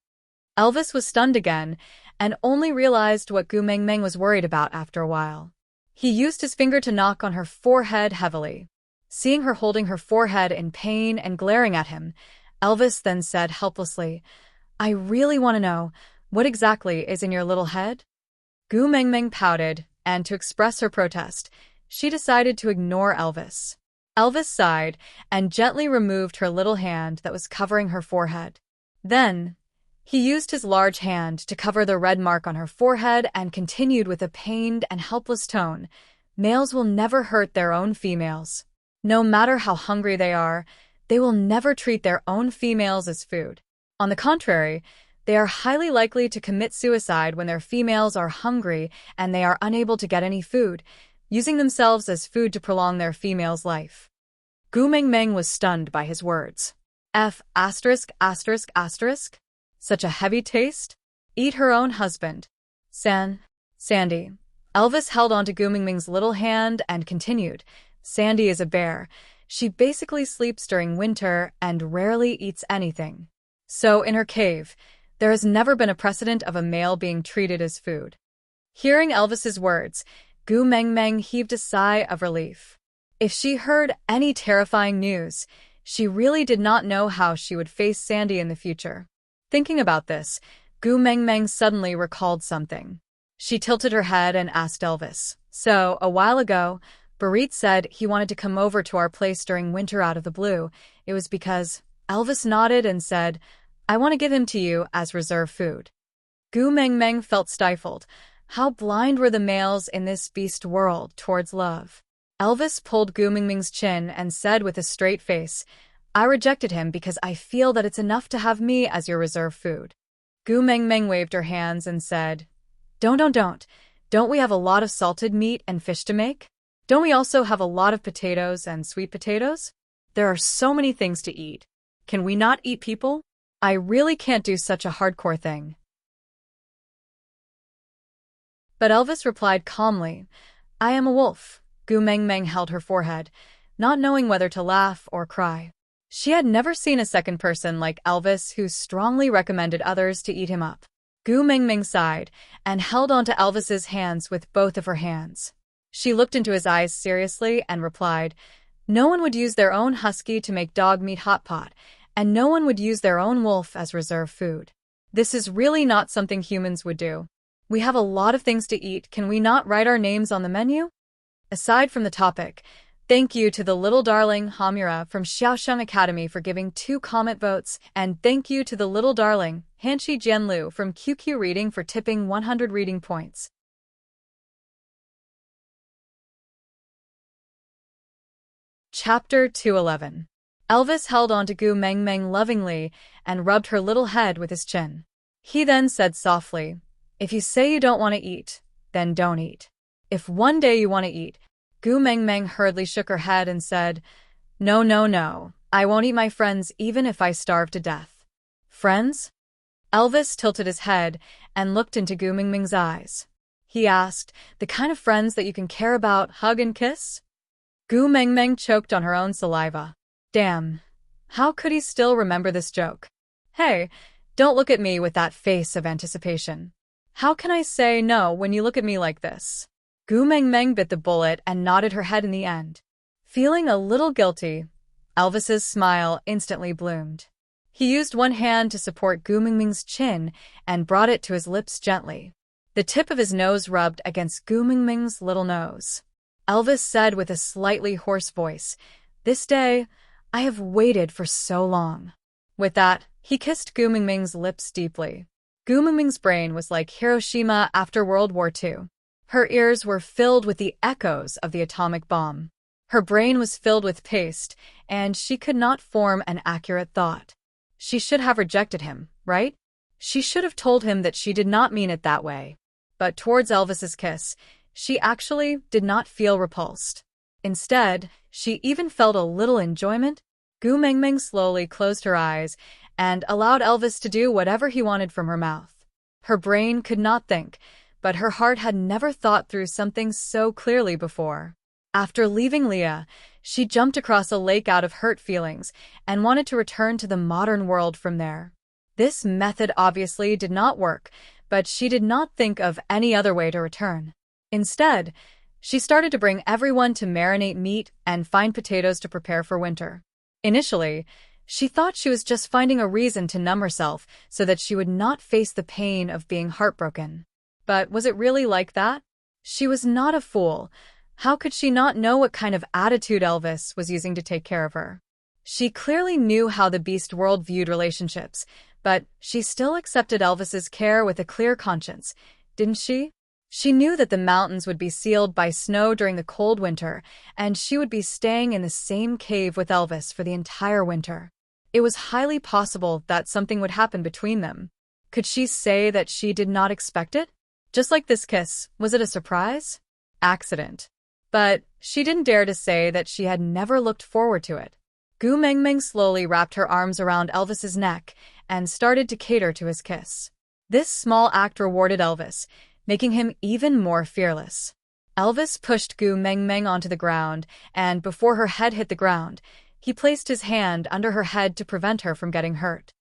Elvis was stunned again, and only realized what Gu Mengmeng was worried about after a while. He used his finger to knock on her forehead heavily. Seeing her holding her forehead in pain and glaring at him, Elvis then said helplessly, "I really want to know, what exactly is in your little head?" Gu Mengmeng pouted, and to express her protest, she decided to ignore Elvis. Elvis sighed and gently removed her little hand that was covering her forehead. Then, he used his large hand to cover the red mark on her forehead and continued with a pained and helpless tone, "Males will never hurt their own females. No matter how hungry they will never treat their own females as food. On the contrary, they are highly likely to commit suicide when their females are hungry and they are unable to get any food, using themselves as food to prolong their female's life." Gu Mengmeng was stunned by his words. Such a heavy taste? Eat her own husband. Sandy. Elvis held onto Gu Mingming's little hand and continued, "Sandy is a bear. She basically sleeps during winter and rarely eats anything. So in her cave, there has never been a precedent of a male being treated as food." Hearing Elvis's words, Gu Mengmeng heaved a sigh of relief. If she heard any terrifying news, she really did not know how she would face Sandy in the future. Thinking about this, Gu Mengmeng suddenly recalled something. She tilted her head and asked Elvis, "So, a while ago, Barit said he wanted to come over to our place during winter out of the blue. It was because..." Elvis nodded and said, "I want to give him to you as reserve food." Gu Mengmeng felt stifled. How blind were the males in this beast world towards love? Elvis pulled Gu Mingming's chin and said with a straight face, "I rejected him because I feel that it's enough to have me as your reserve food." Gu Mengmeng waved her hands and said, Don't. Don't we have a lot of salted meat and fish to make? Don't we also have a lot of potatoes and sweet potatoes? There are so many things to eat. Can we not eat people? I really can't do such a hardcore thing." But Elvis replied calmly, "I am a wolf." Gu Mengmeng held her forehead, not knowing whether to laugh or cry. She had never seen a second person like Elvis who strongly recommended others to eat him up. Gu Mengmeng sighed and held onto Elvis's hands with both of her hands. She looked into his eyes seriously and replied, "No one would use their own husky to make dog meat hot pot, and no one would use their own wolf as reserve food. This is really not something humans would do. We have a lot of things to eat. Can we not write our names on the menu?" Aside from the topic, thank you to the little darling Hamura from Xiaosheng Academy for giving 2 comment votes, and thank you to the little darling Hanshi Jianlu from QQ Reading for tipping 100 reading points. Chapter 211. Elvis held on to Gu Mengmeng lovingly and rubbed her little head with his chin. He then said softly, "If you say you don't want to eat, then don't eat. If one day you want to eat..." Gu Mengmeng hurriedly shook her head and said, No. I won't eat my friends even if I starve to death." "Friends?" Elvis tilted his head and looked into Gu Mengmeng's eyes. He asked, "The kind of friends that you can care about, hug and kiss?" Gu Mengmeng choked on her own saliva. Damn. How could he still remember this joke? Hey, don't look at me with that face of anticipation. How can I say no when you look at me like this? Gu Mengmeng bit the bullet and nodded her head in the end. Feeling a little guilty, Elvis's smile instantly bloomed. He used one hand to support Gu Mingming's chin and brought it to his lips gently. The tip of his nose rubbed against Gu Mingming's little nose. Elvis said with a slightly hoarse voice, "This day, I have waited for so long." With that, he kissed Gu Mingming's lips deeply. Gu Mingming's brain was like Hiroshima after World War II. Her ears were filled with the echoes of the atomic bomb. Her brain was filled with paste, and she could not form an accurate thought. She should have rejected him, right? She should have told him that she did not mean it that way. But towards Elvis's kiss, she actually did not feel repulsed. Instead, she even felt a little enjoyment. Gu Mingming slowly closed her eyes and allowed Elvis to do whatever he wanted from her mouth. Her brain could not think, but her heart had never thought through something so clearly before. After leaving Leah, she jumped across a lake out of hurt feelings and wanted to return to the modern world from there. This method obviously did not work, but she did not think of any other way to return. Instead, she started to bring everyone to marinate meat and find potatoes to prepare for winter. Initially, she thought she was just finding a reason to numb herself so that she would not face the pain of being heartbroken. But was it really like that? She was not a fool. How could she not know what kind of attitude Elvis was using to take care of her? She clearly knew how the beast world viewed relationships, but she still accepted Elvis's care with a clear conscience, didn't she? She knew that the mountains would be sealed by snow during the cold winter, and she would be staying in the same cave with Elvis for the entire winter. It was highly possible that something would happen between them. Could she say that she did not expect it? Just like this kiss, was it a surprise? Accident. But she didn't dare to say that she had never looked forward to it. Gu Mingming slowly wrapped her arms around Elvis's neck and started to cater to his kiss. This small act rewarded Elvis, making him even more fearless. Elvis pushed Gu Mingming onto the ground, and before her head hit the ground, he placed his hand under her head to prevent her from getting hurt.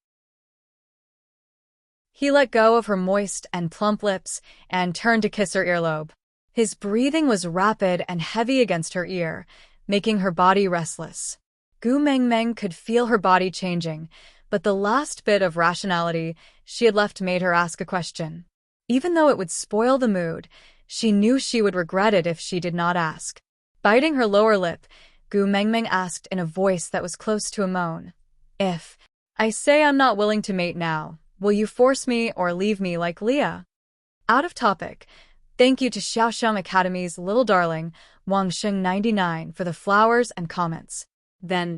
He let go of her moist and plump lips and turned to kiss her earlobe. His breathing was rapid and heavy against her ear, making her body restless. Gu Mingming could feel her body changing, but the last bit of rationality she had left made her ask a question. Even though it would spoil the mood, she knew she would regret it if she did not ask. Biting her lower lip, Gu Mingming asked in a voice that was close to a moan, "If I say I'm not willing to mate now, will you force me or leave me like Leah?" Out of topic. Thank you to Xiaoxiang Academy's little darling, Wangsheng99, for the flowers and comments. Then,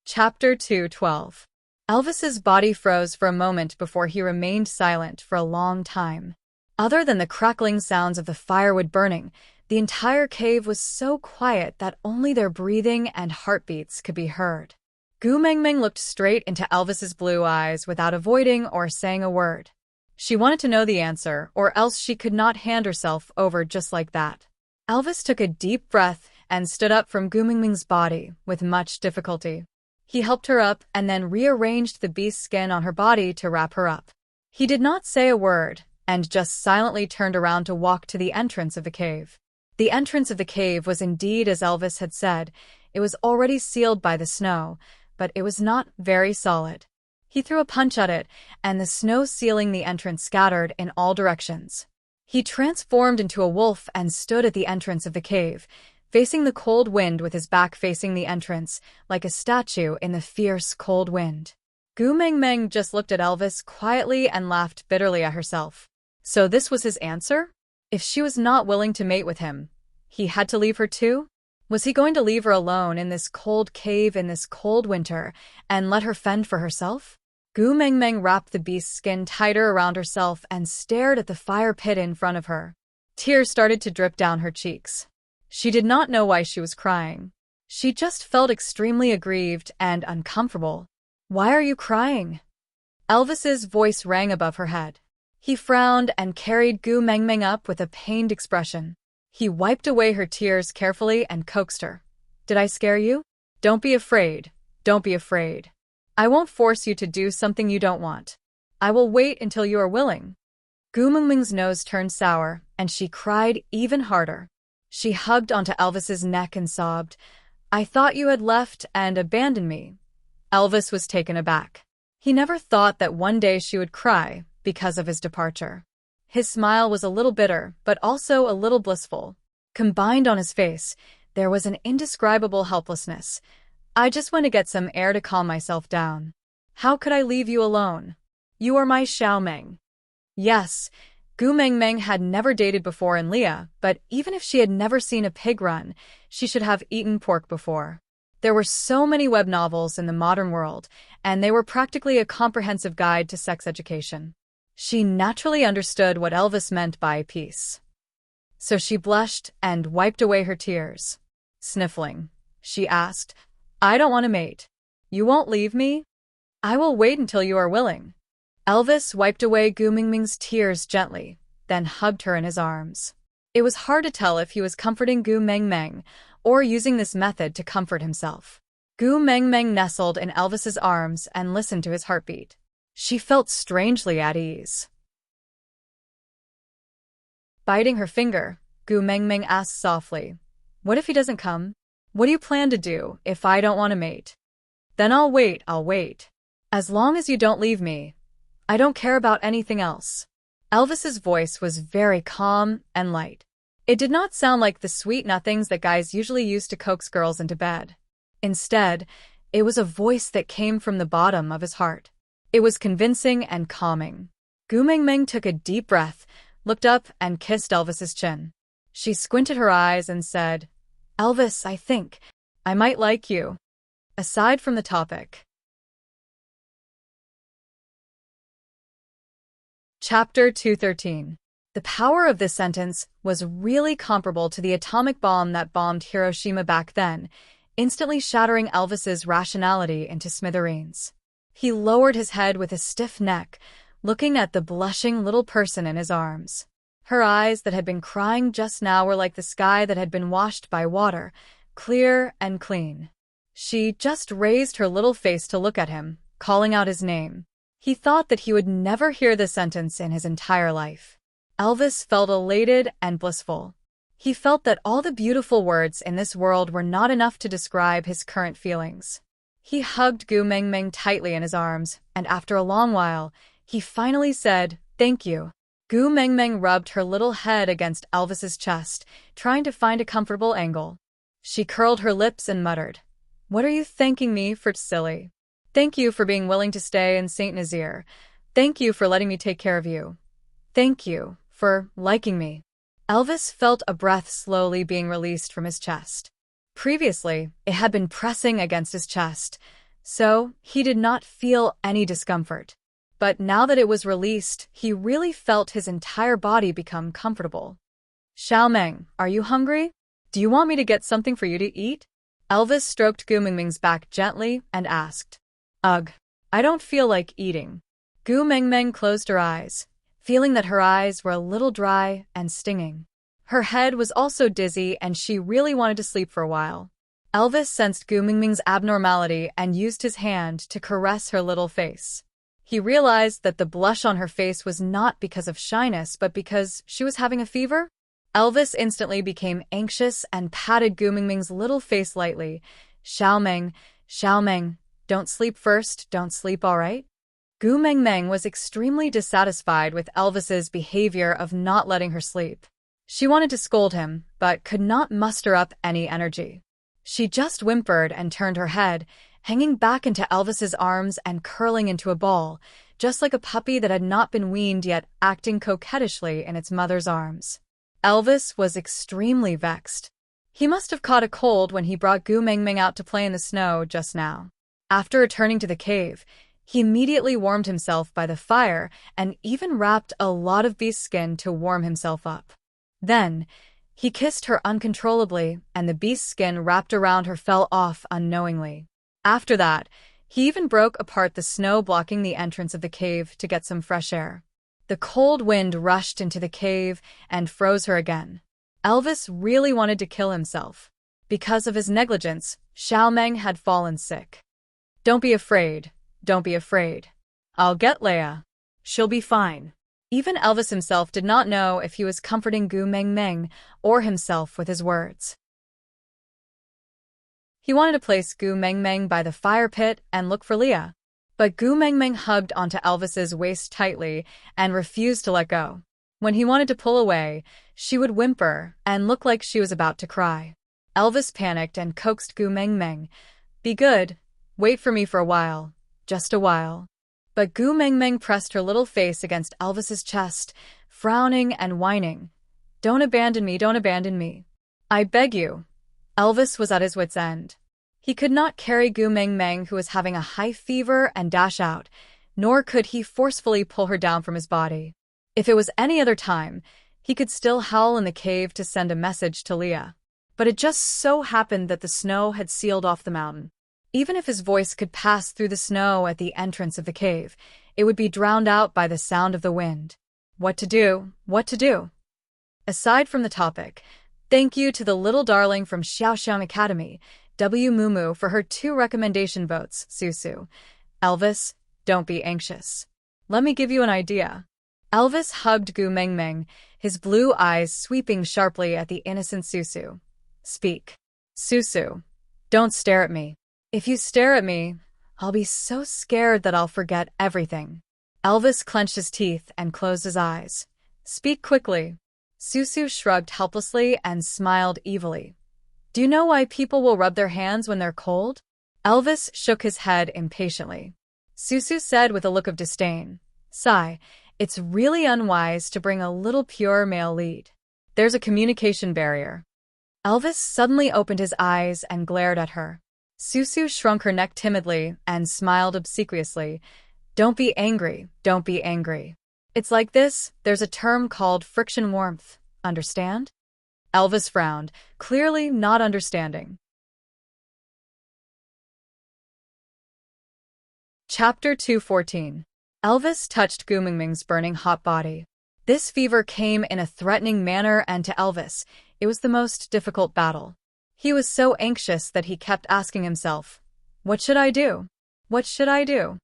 Chapter 2:12. Elvis's body froze for a moment before he remained silent for a long time. Other than the crackling sounds of the firewood burning, the entire cave was so quiet that only their breathing and heartbeats could be heard. Gu Mingming looked straight into Elvis's blue eyes without avoiding or saying a word. She wanted to know the answer, or else she could not hand herself over just like that. Elvis took a deep breath and stood up from Gu Mingming's body with much difficulty. He helped her up and then rearranged the beast's skin on her body to wrap her up. He did not say a word and just silently turned around to walk to the entrance of the cave. The entrance of the cave was indeed as Elvis had said. It was already sealed by the snow, but it was not very solid. He threw a punch at it, and the snow sealing the entrance scattered in all directions. He transformed into a wolf and stood at the entrance of the cave, facing the cold wind with his back facing the entrance, like a statue in the fierce cold wind. Gu Mingming just looked at Elvis quietly and laughed bitterly at herself. So this was his answer? If she was not willing to mate with him, he had to leave her too? Was he going to leave her alone in this cold cave in this cold winter and let her fend for herself? Gu Mingming wrapped the beast's skin tighter around herself and stared at the fire pit in front of her. Tears started to drip down her cheeks. She did not know why she was crying. She just felt extremely aggrieved and uncomfortable. "Why are you crying?" Elvis's voice rang above her head. He frowned and carried Gu Mingming up with a pained expression. He wiped away her tears carefully and coaxed her. "Did I scare you? Don't be afraid. Don't be afraid. I won't force you to do something you don't want. I will wait until you are willing." Gu Mingming's nose turned sour, and she cried even harder. She hugged onto Elvis's neck and sobbed, "I thought you had left and abandoned me." Elvis was taken aback. He never thought that one day she would cry because of his departure. His smile was a little bitter, but also a little blissful. Combined on his face, there was an indescribable helplessness. "I just want to get some air to calm myself down. How could I leave you alone? You are my Xiaomeng." Yes, Gu Mengmeng had never dated before in Leah, but even if she had never seen a pig run, she should have eaten pork before. There were so many web novels in the modern world, and they were practically a comprehensive guide to sex education. She naturally understood what Elvis meant by peace. So she blushed and wiped away her tears. Sniffling, she asked, "I don't want to mate. You won't leave me?" "I will wait until you are willing." Elvis wiped away Gu Mingming's tears gently, then hugged her in his arms. It was hard to tell if he was comforting Gu Mengmeng or using this method to comfort himself. Gu Mengmeng nestled in Elvis's arms and listened to his heartbeat. She felt strangely at ease. Biting her finger, Gu Mengmeng asked softly, "What if he doesn't come? What do you plan to do if I don't want to mate?" "Then I'll wait. As long as you don't leave me. I don't care about anything else." Elvis's voice was very calm and light. It did not sound like the sweet nothings that guys usually use to coax girls into bed. Instead, it was a voice that came from the bottom of his heart. It was convincing and calming. Gu Mengmeng took a deep breath, looked up, and kissed Elvis's chin. She squinted her eyes and said, "Elvis, I think I might like you. Aside from the topic." Chapter 213. The power of this sentence was really comparable to the atomic bomb that bombed Hiroshima back then, instantly shattering Elvis's rationality into smithereens. He lowered his head with a stiff neck, looking at the blushing little person in his arms. Her eyes that had been crying just now were like the sky that had been washed by water, clear and clean. She just raised her little face to look at him, calling out his name. He thought that he would never hear this sentence in his entire life. Elvis felt elated and blissful. He felt that all the beautiful words in this world were not enough to describe his current feelings. He hugged Gu Mengmeng tightly in his arms, and after a long while, he finally said, "Thank you." Gu Mengmeng rubbed her little head against Elvis's chest, trying to find a comfortable angle. She curled her lips and muttered, "What are you thanking me for, silly? Thank you for being willing to stay in St. Nazaire. Thank you for letting me take care of you. Thank you for liking me." Elvis felt a breath slowly being released from his chest. Previously, it had been pressing against his chest, so he did not feel any discomfort. But now that it was released, he really felt his entire body become comfortable. "Xiaomeng, are you hungry? Do you want me to get something for you to eat?" Elvis stroked Gu Mengmeng's back gently and asked. "Ugh, I don't feel like eating." Gu Mengmeng closed her eyes, feeling that her eyes were a little dry and stinging. Her head was also dizzy and she really wanted to sleep for a while. Elvis sensed Gu Mingming's abnormality and used his hand to caress her little face. He realized that the blush on her face was not because of shyness but because she was having a fever. Elvis instantly became anxious and patted Gu Mingming's little face lightly. Xiaomeng, don't sleep first, don't sleep, all right?" Gu Mengmeng was extremely dissatisfied with Elvis's behavior of not letting her sleep. She wanted to scold him, but could not muster up any energy. She just whimpered and turned her head, hanging back into Elvis's arms and curling into a ball, just like a puppy that had not been weaned yet acting coquettishly in its mother's arms. Elvis was extremely vexed. He must have caught a cold when he brought Gu Mengmeng out to play in the snow just now. After returning to the cave, he immediately warmed himself by the fire and even wrapped a lot of beast skin to warm himself up. Then, he kissed her uncontrollably, and the beast skin wrapped around her fell off unknowingly. After that, he even broke apart the snow blocking the entrance of the cave to get some fresh air. The cold wind rushed into the cave and froze her again. Elvis really wanted to kill himself. Because of his negligence, Xiaomeng had fallen sick. Don't be afraid. I'll get Leia. She'll be fine." Even Elvis himself did not know if he was comforting Gu Meng Meng or himself with his words. He wanted to place Gu Meng Meng by the fire pit and look for Leah. But Gu Meng Meng hugged onto Elvis's waist tightly and refused to let go. When he wanted to pull away, she would whimper and look like she was about to cry. Elvis panicked and coaxed Gu Meng Meng. "Be good. Wait for me for a while. Just a while." But Gu Meng Meng pressed her little face against Elvis's chest, frowning and whining. "Don't abandon me, don't abandon me. I beg you." Elvis was at his wit's end. He could not carry Gu Meng Meng, who was having a high fever, and dash out, nor could he forcefully pull her down from his body. If it was any other time, he could still howl in the cave to send a message to Leah. But it just so happened that the snow had sealed off the mountain. Even if his voice could pass through the snow at the entrance of the cave, it would be drowned out by the sound of the wind. What to do? What to do? Aside from the topic, thank you to the little darling from Xiaoxiang Academy, W. Mumu, for her 2 recommendation votes, Susu. Elvis, don't be anxious. Let me give you an idea. Elvis hugged Gu Meng Meng, his blue eyes sweeping sharply at the innocent Susu. Speak. Susu, don't stare at me. If you stare at me, I'll be so scared that I'll forget everything. Elvis clenched his teeth and closed his eyes. Speak quickly. Susu shrugged helplessly and smiled evilly. Do you know why people will rub their hands when they're cold? Elvis shook his head impatiently. Susu said with a look of disdain. Sigh, it's really unwise to bring a little pure male lead. There's a communication barrier. Elvis suddenly opened his eyes and glared at her. Susu shrunk her neck timidly and smiled obsequiously. Don't be angry, don't be angry. It's like this, there's a term called friction warmth. Understand? Elvis frowned, clearly not understanding. Chapter 214. Elvis touched Gu Meng Meng's burning hot body. This fever came in a threatening manner, and to Elvis, it was the most difficult battle. He was so anxious that he kept asking himself, what should I do? What should I do?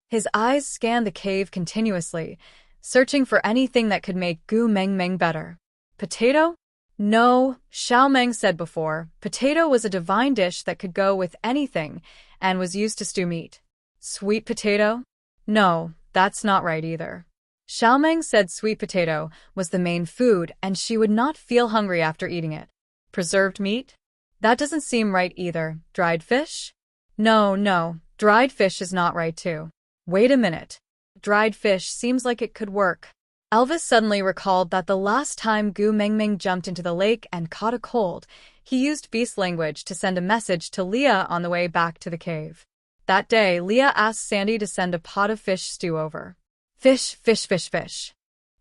His eyes scanned the cave continuously, searching for anything that could make Gu Meng Meng better. Potato? No, Xiao Meng said before, potato was a divine dish that could go with anything and was used to stew meat. Sweet potato? No, that's not right either. Xiao Meng said sweet potato was the main food and she would not feel hungry after eating it. Preserved meat? That doesn't seem right either. Dried fish? No, dried fish is not right too. Wait a minute. Dried fish seems like it could work. Elvis suddenly recalled that the last time Gu Meng Meng jumped into the lake and caught a cold, he used beast language to send a message to Leah on the way back to the cave. That day, Leah asked Sandy to send a pot of fish stew over. Fish.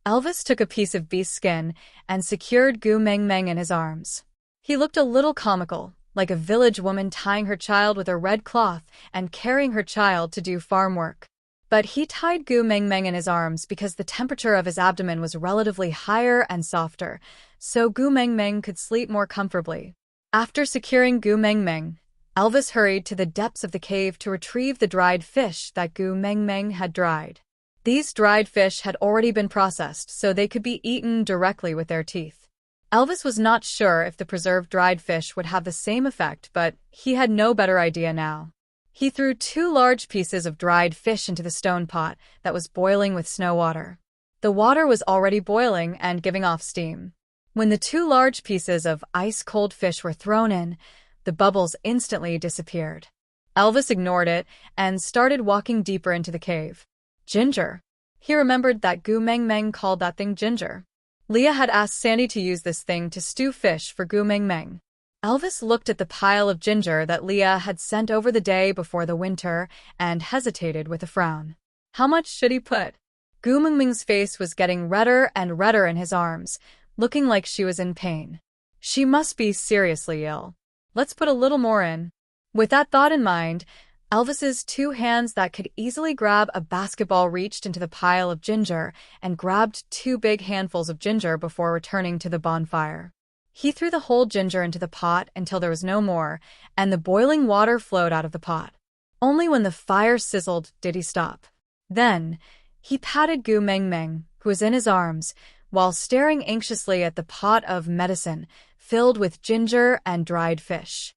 Elvis took a piece of beast skin and secured Gu Meng Meng in his arms. He looked a little comical, like a village woman tying her child with a red cloth and carrying her child to do farm work. But he tied Gu Meng Meng in his arms because the temperature of his abdomen was relatively higher and softer, so Gu Meng Meng could sleep more comfortably. After securing Gu Meng Meng, Elvis hurried to the depths of the cave to retrieve the dried fish that Gu Meng Meng had dried. These dried fish had already been processed, so they could be eaten directly with their teeth. Elvis was not sure if the preserved dried fish would have the same effect, but he had no better idea now. He threw 2 large pieces of dried fish into the stone pot that was boiling with snow water. The water was already boiling and giving off steam. When the 2 large pieces of ice-cold fish were thrown in, the bubbles instantly disappeared. Elvis ignored it and started walking deeper into the cave. Ginger. He remembered that Gu Meng Meng called that thing ginger. Leah had asked Sandy to use this thing to stew fish for Gu Meng Meng. Elvis looked at the pile of ginger that Leah had sent over the day before the winter and hesitated with a frown. How much should he put? Gu Meng Meng's face was getting redder and redder in his arms, looking like she was in pain. She must be seriously ill. Let's put a little more in. With that thought in mind, Elvis's 2 hands that could easily grab a basketball reached into the pile of ginger and grabbed 2 big handfuls of ginger before returning to the bonfire. He threw the whole ginger into the pot until there was no more, and the boiling water flowed out of the pot. Only when the fire sizzled did he stop. Then, he patted Gu Meng Meng, who was in his arms, while staring anxiously at the pot of medicine filled with ginger and dried fish.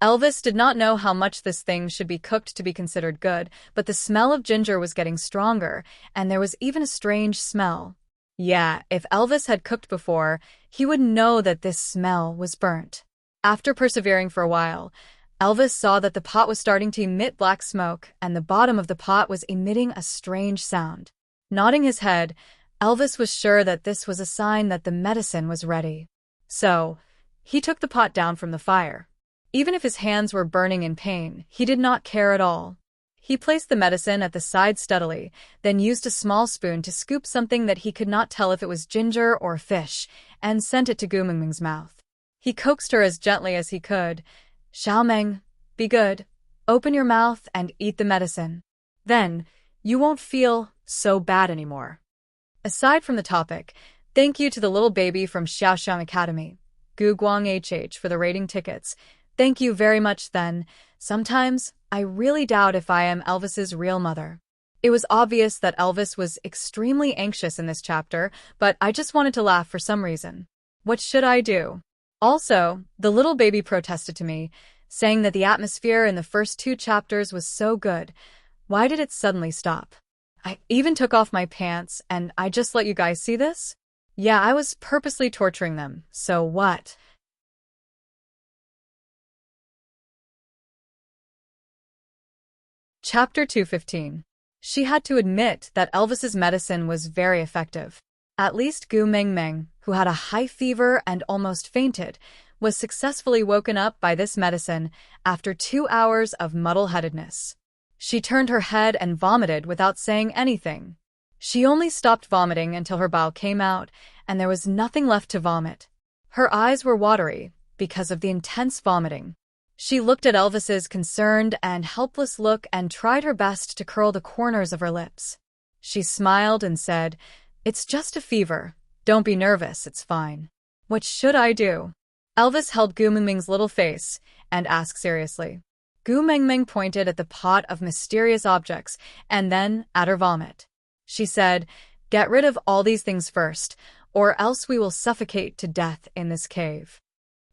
Elvis did not know how much this thing should be cooked to be considered good, but the smell of ginger was getting stronger, and there was even a strange smell. Yeah, if Elvis had cooked before, he would know that this smell was burnt. After persevering for a while, Elvis saw that the pot was starting to emit black smoke, and the bottom of the pot was emitting a strange sound. Nodding his head, Elvis was sure that this was a sign that the medicine was ready. So, he took the pot down from the fire. Even if his hands were burning in pain, he did not care at all. He placed the medicine at the side steadily, then used a small spoon to scoop something that he could not tell if it was ginger or fish, and sent it to Gu Mengmeng's mouth. He coaxed her as gently as he could. "Xiao Meng, be good. Open your mouth and eat the medicine. Then, you won't feel so bad anymore." Aside from the topic, thank you to the little baby from Xiaoxiang Academy, Gu Guang HH, for the rating tickets. Thank you very much then. Sometimes, I really doubt if I am Elvis's real mother. It was obvious that Elvis was extremely anxious in this chapter, but I just wanted to laugh for some reason. What should I do? Also, the little baby protested to me, saying that the atmosphere in the first 2 chapters was so good. Why did it suddenly stop? I even took off my pants, and I just let you guys see this? Yeah, I was purposely torturing them, so what? Chapter 215. She had to admit that Elvis's medicine was very effective. At least Gu Mengmeng, who had a high fever and almost fainted, was successfully woken up by this medicine after 2 hours of muddle-headedness. She turned her head and vomited without saying anything. She only stopped vomiting until her bowel came out, and there was nothing left to vomit. Her eyes were watery because of the intense vomiting. She looked at Elvis's concerned and helpless look and tried her best to curl the corners of her lips. She smiled and said, "It's just a fever. Don't be nervous, it's fine." "What should I do?" Elvis held Gu Mengmeng's little face and asked seriously. Gu Mengmeng pointed at the pot of mysterious objects and then at her vomit. She said, "Get rid of all these things first, or else we will suffocate to death in this cave."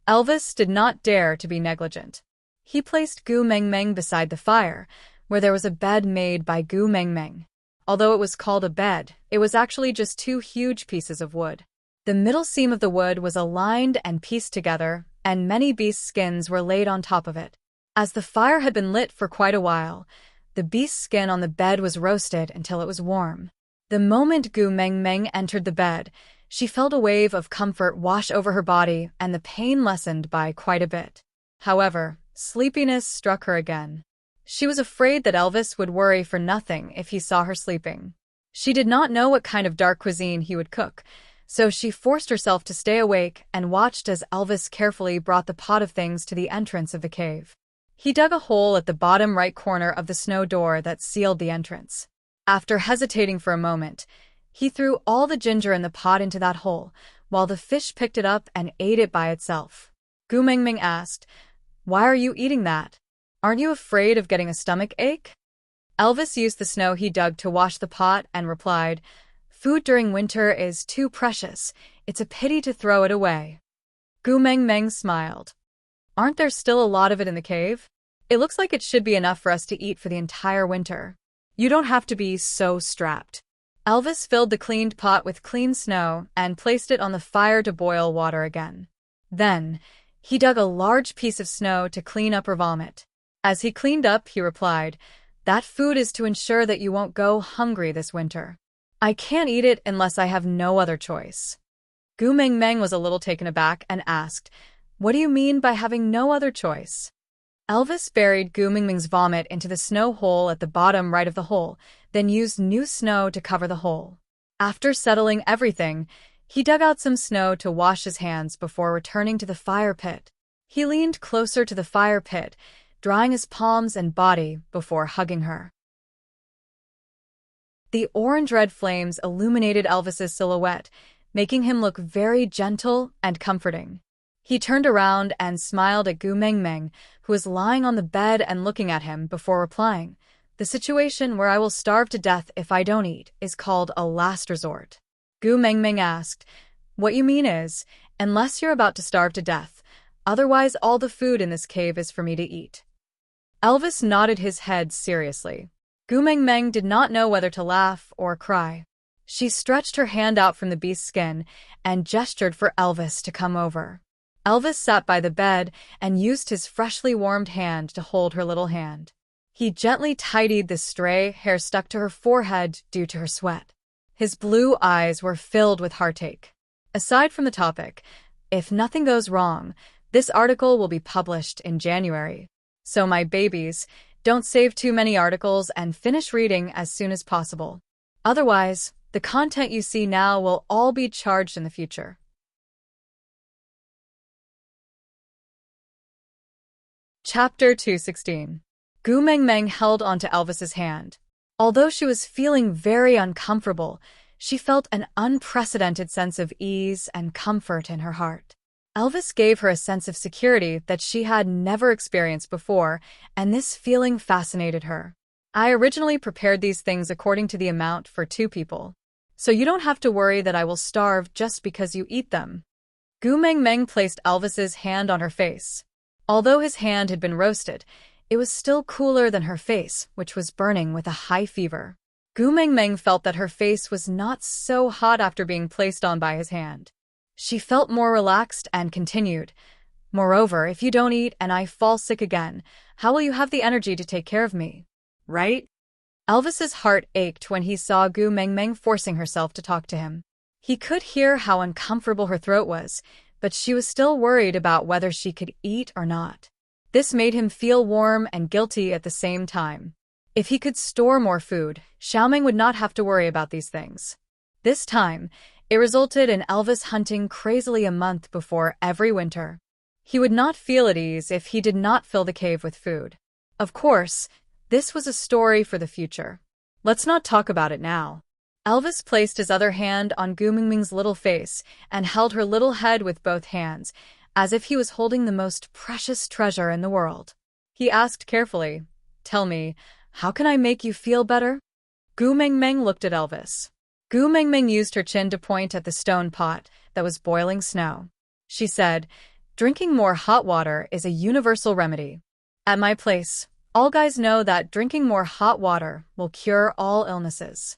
Elvis did not dare to be negligent. He placed Gu Mengmeng beside the fire, where there was a bed made by Gu Mengmeng. Although it was called a bed, it was actually just 2 huge pieces of wood. The middle seam of the wood was aligned and pieced together, and many beast skins were laid on top of it. As the fire had been lit for quite a while, the beast skin on the bed was roasted until it was warm. The moment Gu Mengmeng entered the bed, she felt a wave of comfort wash over her body, and the pain lessened by quite a bit. However, sleepiness struck her again. She was afraid that Elvis would worry for nothing if he saw her sleeping. She did not know what kind of dark cuisine he would cook, so she forced herself to stay awake and watched as Elvis carefully brought the pot of things to the entrance of the cave. He dug a hole at the bottom right corner of the snow door that sealed the entrance. After hesitating for a moment, he threw all the ginger in the pot into that hole, while the fish picked it up and ate it by itself. Gu Mengmeng asked, "Why are you eating that? Aren't you afraid of getting a stomach ache?" Elvis used the snow he dug to wash the pot and replied, "Food during winter is too precious. It's a pity to throw it away." Gu Mengmeng smiled. "Aren't there still a lot of it in the cave? It looks like it should be enough for us to eat for the entire winter. You don't have to be so strapped." Elvis filled the cleaned pot with clean snow and placed it on the fire to boil water again. Then, he dug a large piece of snow to clean up her vomit. As he cleaned up, he replied, "That food is to ensure that you won't go hungry this winter. I can't eat it unless I have no other choice." Gu Mengmeng was a little taken aback and asked, "What do you mean by having no other choice?" Elvis buried Gu Mengmeng's vomit into the snow hole at the bottom right of the hole, then used new snow to cover the hole. After settling everything, he dug out some snow to wash his hands before returning to the fire pit. He leaned closer to the fire pit, drying his palms and body before hugging her. The orange-red flames illuminated Elvis's silhouette, making him look very gentle and comforting. He turned around and smiled at Gu Mengmeng, who was lying on the bed and looking at him before replying, The situation where I will starve to death if I don't eat is called a last resort. Gu Mengmeng asked, What you mean is, unless you're about to starve to death, otherwise all the food in this cave is for me to eat. Elvis nodded his head seriously. Gu Mengmeng did not know whether to laugh or cry. She stretched her hand out from the beast's skin and gestured for Elvis to come over. Elvis sat by the bed and used his freshly warmed hand to hold her little hand. He gently tidied the stray hair stuck to her forehead due to her sweat. His blue eyes were filled with heartache. Aside from the topic, if nothing goes wrong, this article will be published in January. So my babies, don't save too many articles and finish reading as soon as possible. Otherwise, the content you see now will all be charged in the future. Chapter 216. Gu Mengmeng held onto Elvis's hand. Although she was feeling very uncomfortable, she felt an unprecedented sense of ease and comfort in her heart. Elvis gave her a sense of security that she had never experienced before, and this feeling fascinated her. I originally prepared these things according to the amount for 2 people. So you don't have to worry that I will starve just because you eat them. Gu Mengmeng placed Elvis's hand on her face. Although his hand had been roasted, it was still cooler than her face, which was burning with a high fever. Gu Mengmeng felt that her face was not so hot after being placed on by his hand. She felt more relaxed and continued, Moreover, if you don't eat and I fall sick again, how will you have the energy to take care of me? Right? Elvis's heart ached when he saw Gu Mengmeng forcing herself to talk to him. He could hear how uncomfortable her throat was, but she was still worried about whether she could eat or not. This made him feel warm and guilty at the same time. If he could store more food, Xiaoming would not have to worry about these things. This time, it resulted in Elvis hunting crazily a month before every winter. He would not feel at ease if he did not fill the cave with food. Of course, this was a story for the future. Let's not talk about it now. Elvis placed his other hand on Gu Mengmeng's little face and held her little head with both hands, as if he was holding the most precious treasure in the world. He asked carefully, Tell me, how can I make you feel better? Gu Mengmeng looked at Elvis. Gu Mengmeng used her chin to point at the stone pot that was boiling snow. She said, Drinking more hot water is a universal remedy. At my place, all guys know that drinking more hot water will cure all illnesses.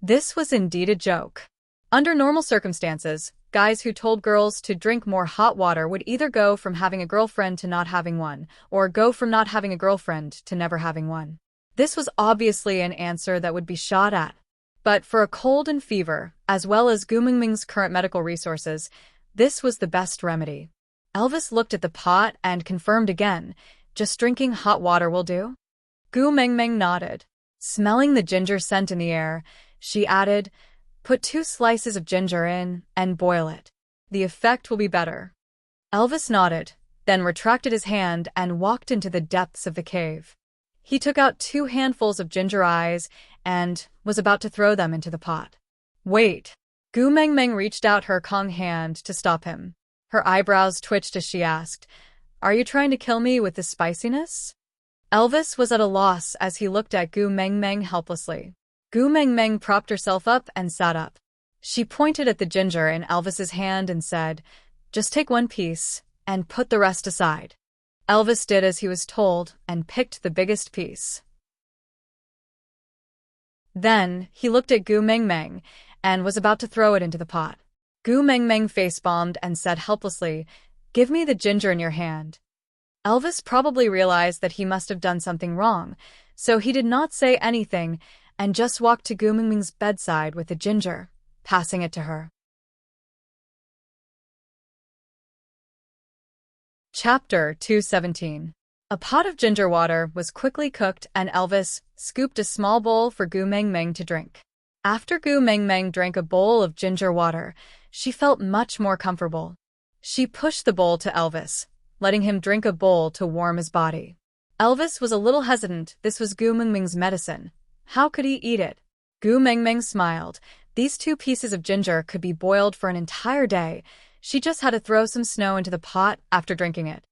This was indeed a joke. Under normal circumstances, guys who told girls to drink more hot water would either go from having a girlfriend to not having one, or go from not having a girlfriend to never having one. This was obviously an answer that would be shot at. But for a cold and fever, as well as Gu Mengmeng's current medical resources, this was the best remedy. Elvis looked at the pot and confirmed again, Just drinking hot water will do? Gu Mengmeng nodded. Smelling the ginger scent in the air, she added, Put 2 slices of ginger in and boil it. The effect will be better. Elvis nodded, then retracted his hand and walked into the depths of the cave. He took out 2 handfuls of ginger eyes and was about to throw them into the pot. Wait! Gu Mengmeng reached out her Kong hand to stop him. Her eyebrows twitched as she asked, Are you trying to kill me with the spiciness? Elvis was at a loss as he looked at Gu Mengmeng helplessly. Gu Mengmeng propped herself up and sat up. She pointed at the ginger in Elvis's hand and said, Just take 1 piece and put the rest aside. Elvis did as he was told and picked the biggest piece. Then, he looked at Gu Mengmeng and was about to throw it into the pot. Gu Mengmeng face-bombed and said helplessly, Give me the ginger in your hand. Elvis probably realized that he must have done something wrong, so he did not say anything and just walked to Gu Mengmeng's bedside with the ginger, passing it to her. Chapter 217. A pot of ginger water was quickly cooked and Elvis scooped a small bowl for Gu Mengmeng to drink. After Gu Mengmeng drank a bowl of ginger water, she felt much more comfortable. She pushed the bowl to Elvis, letting him drink a bowl to warm his body. Elvis was a little hesitant. This was Gu Mengmeng's medicine. How could he eat it? Gu Mengmeng smiled. These 2 pieces of ginger could be boiled for an entire day. She just had to throw some snow into the pot after drinking it.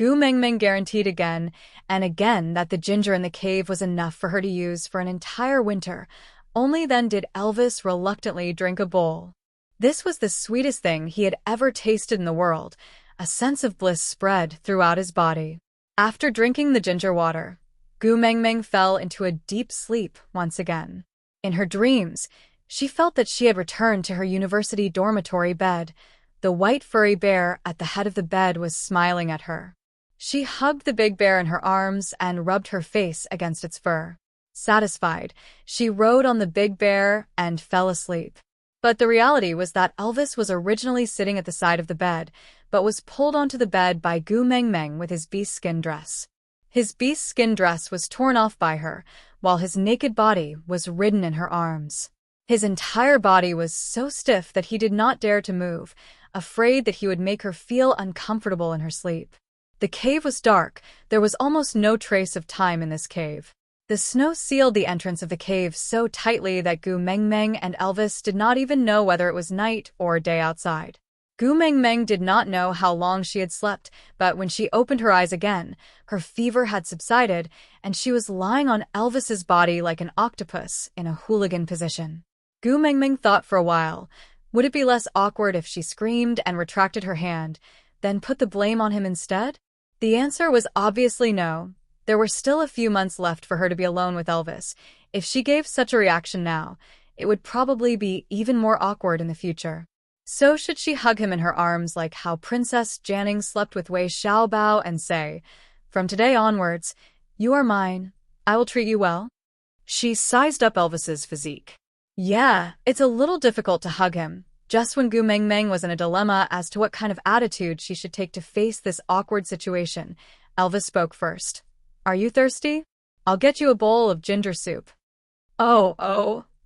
Gu Mengmeng guaranteed again and again that the ginger in the cave was enough for her to use for an entire winter. Only then did Elvis reluctantly drink a bowl. This was the sweetest thing he had ever tasted in the world. A sense of bliss spread throughout his body. After drinking the ginger water, Gu Mengmeng fell into a deep sleep once again. In her dreams, she felt that she had returned to her university dormitory bed. The white furry bear at the head of the bed was smiling at her. She hugged the big bear in her arms and rubbed her face against its fur. Satisfied, she rode on the big bear and fell asleep. But the reality was that Elvis was originally sitting at the side of the bed, but was pulled onto the bed by Gu Mengmeng with his beast skin dress. His beast skin dress was torn off by her, while his naked body was ridden in her arms. His entire body was so stiff that he did not dare to move, afraid that he would make her feel uncomfortable in her sleep. The cave was dark. There was almost no trace of time in this cave. The snow sealed the entrance of the cave so tightly that Gu Mengmeng and Elvis did not even know whether it was night or day outside. Gu Mengmeng did not know how long she had slept, but when she opened her eyes again, her fever had subsided, and she was lying on Elvis's body like an octopus in a hooligan position. Gu Mengmeng thought for a while. Would it be less awkward if she screamed and retracted her hand, then put the blame on him instead? The answer was obviously no. There were still a few months left for her to be alone with Elvis. If she gave such a reaction now, it would probably be even more awkward in the future. So should she hug him in her arms like how Princess Janning slept with Wei Xiaobao and say, "From today onwards, you are mine. I will treat you well"? She sized up Elvis's physique. Yeah, it's a little difficult to hug him. Just when Gu Mengmeng was in a dilemma as to what kind of attitude she should take to face this awkward situation, Elvis spoke first. "Are you thirsty? I'll get you a bowl of ginger soup." Oh,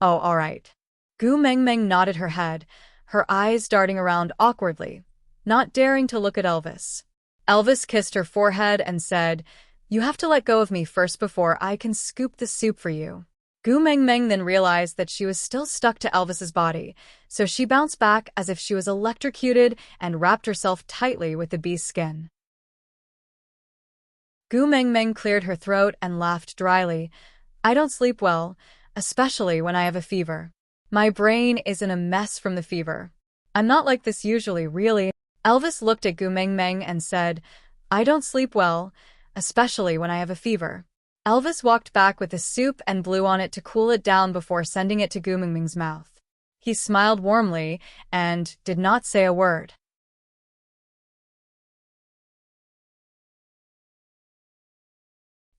all right. Gu Mengmeng nodded her head, her eyes darting around awkwardly, not daring to look at Elvis. Elvis kissed her forehead and said, "You have to let go of me first before I can scoop the soup for you." Gu Mengmeng then realized that she was still stuck to Elvis's body, so she bounced back as if she was electrocuted and wrapped herself tightly with the beast's skin. Gu Mengmeng cleared her throat and laughed dryly. "I don't sleep well, especially when I have a fever. My brain is in a mess from the fever. I'm not like this usually, really." Elvis looked at Gu Mengmeng and said, "I don't sleep well, especially when I have a fever." Elvis walked back with the soup and blew on it to cool it down before sending it to Gu Mengmeng's mouth. He smiled warmly and did not say a word.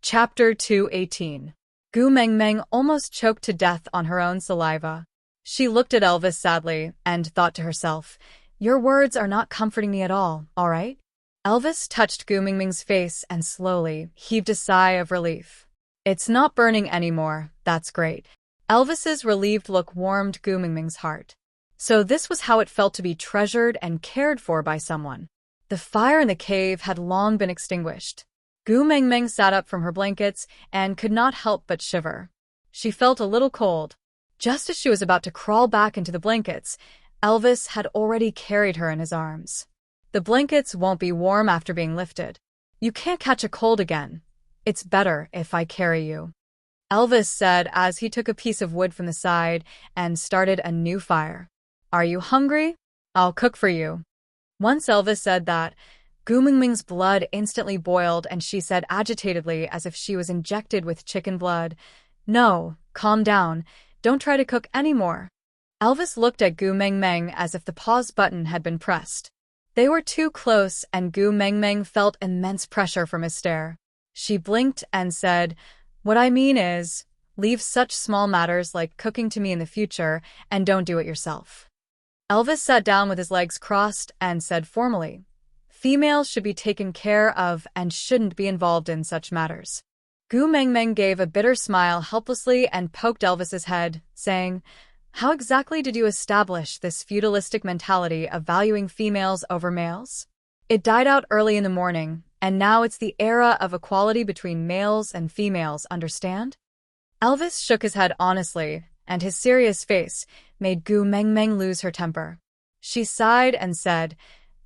Chapter 218. Gu Mengmeng almost choked to death on her own saliva. She looked at Elvis sadly and thought to herself, "Your words are not comforting me at all right?" Elvis touched Gu Mengmeng's face and slowly heaved a sigh of relief. "It's not burning anymore, that's great." Elvis's relieved look warmed Gu Mengmeng's heart. So this was how it felt to be treasured and cared for by someone. The fire in the cave had long been extinguished. Gu Mengmeng sat up from her blankets and could not help but shiver. She felt a little cold. Just as she was about to crawl back into the blankets, Elvis had already carried her in his arms. "The blankets won't be warm after being lifted. You can't catch a cold again. It's better if I carry you," Elvis said as he took a piece of wood from the side and started a new fire. "Are you hungry? I'll cook for you." Once Elvis said that, Gu Mengmeng's blood instantly boiled and she said agitatedly as if she was injected with chicken blood, "No, calm down. Don't try to cook anymore." Elvis looked at Gu Mengmeng as if the pause button had been pressed. They were too close and Gu Mengmeng felt immense pressure from his stare. She blinked and said, "What I mean is, leave such small matters like cooking to me in the future and don't do it yourself." Elvis sat down with his legs crossed and said formally, "Females should be taken care of and shouldn't be involved in such matters." Gu Mengmeng gave a bitter smile helplessly and poked Elvis's head, saying, "How exactly did you establish this feudalistic mentality of valuing females over males? It died out early in the morning, and now it's the era of equality between males and females, understand?" Elvis shook his head honestly, and his serious face made Gu Mengmeng lose her temper. She sighed and said,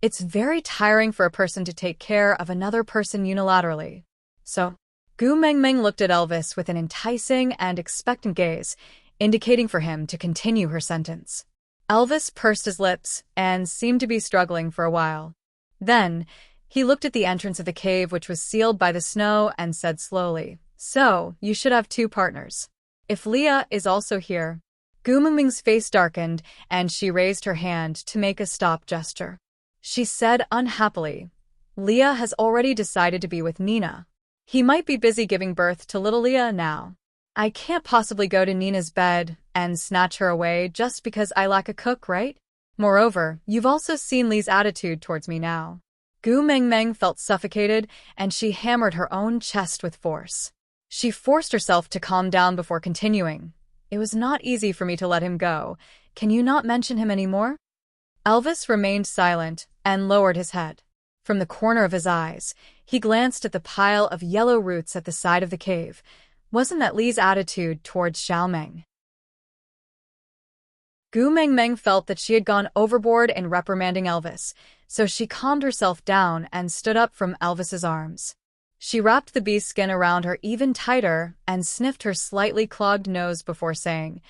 It's very tiring for a person to take care of another person unilaterally. So, Gu Mengmeng looked at Elvis with an enticing and expectant gaze, indicating for him to continue her sentence. Elvis pursed his lips and seemed to be struggling for a while. Then, he looked at the entrance of the cave, which was sealed by the snow, and said slowly, "So, you should have two partners. If Leah is also here." Gu Mengming's face darkened, and she raised her hand to make a stop gesture. She said unhappily, "Leah has already decided to be with Nina. He might be busy giving birth to little Leah now. I can't possibly go to Nina's bed and snatch her away just because I lack a cook, right? Moreover, you've also seen Lee's attitude towards me now." Gu Mengmeng felt suffocated, and she hammered her own chest with force. She forced herself to calm down before continuing. "It was not easy for me to let him go. Can you not mention him anymore?" Elvis remained silent and lowered his head. From the corner of his eyes, he glanced at the pile of yellow roots at the side of the cave. Wasn't that Lee's attitude towards Xiaomeng? Gu Mengmeng felt that she had gone overboard in reprimanding Elvis, so she calmed herself down and stood up from Elvis's arms. She wrapped the bee's skin around her even tighter and sniffed her slightly clogged nose before saying,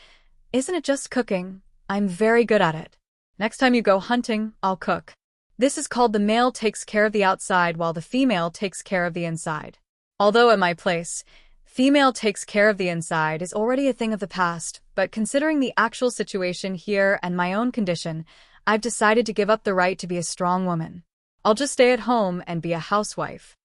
"Isn't it just cooking? I'm very good at it. Next time you go hunting, I'll cook. This is called the male takes care of the outside while the female takes care of the inside. Although at my place, female takes care of the inside is already a thing of the past, but considering the actual situation here and my own condition, I've decided to give up the right to be a strong woman. I'll just stay at home and be a housewife."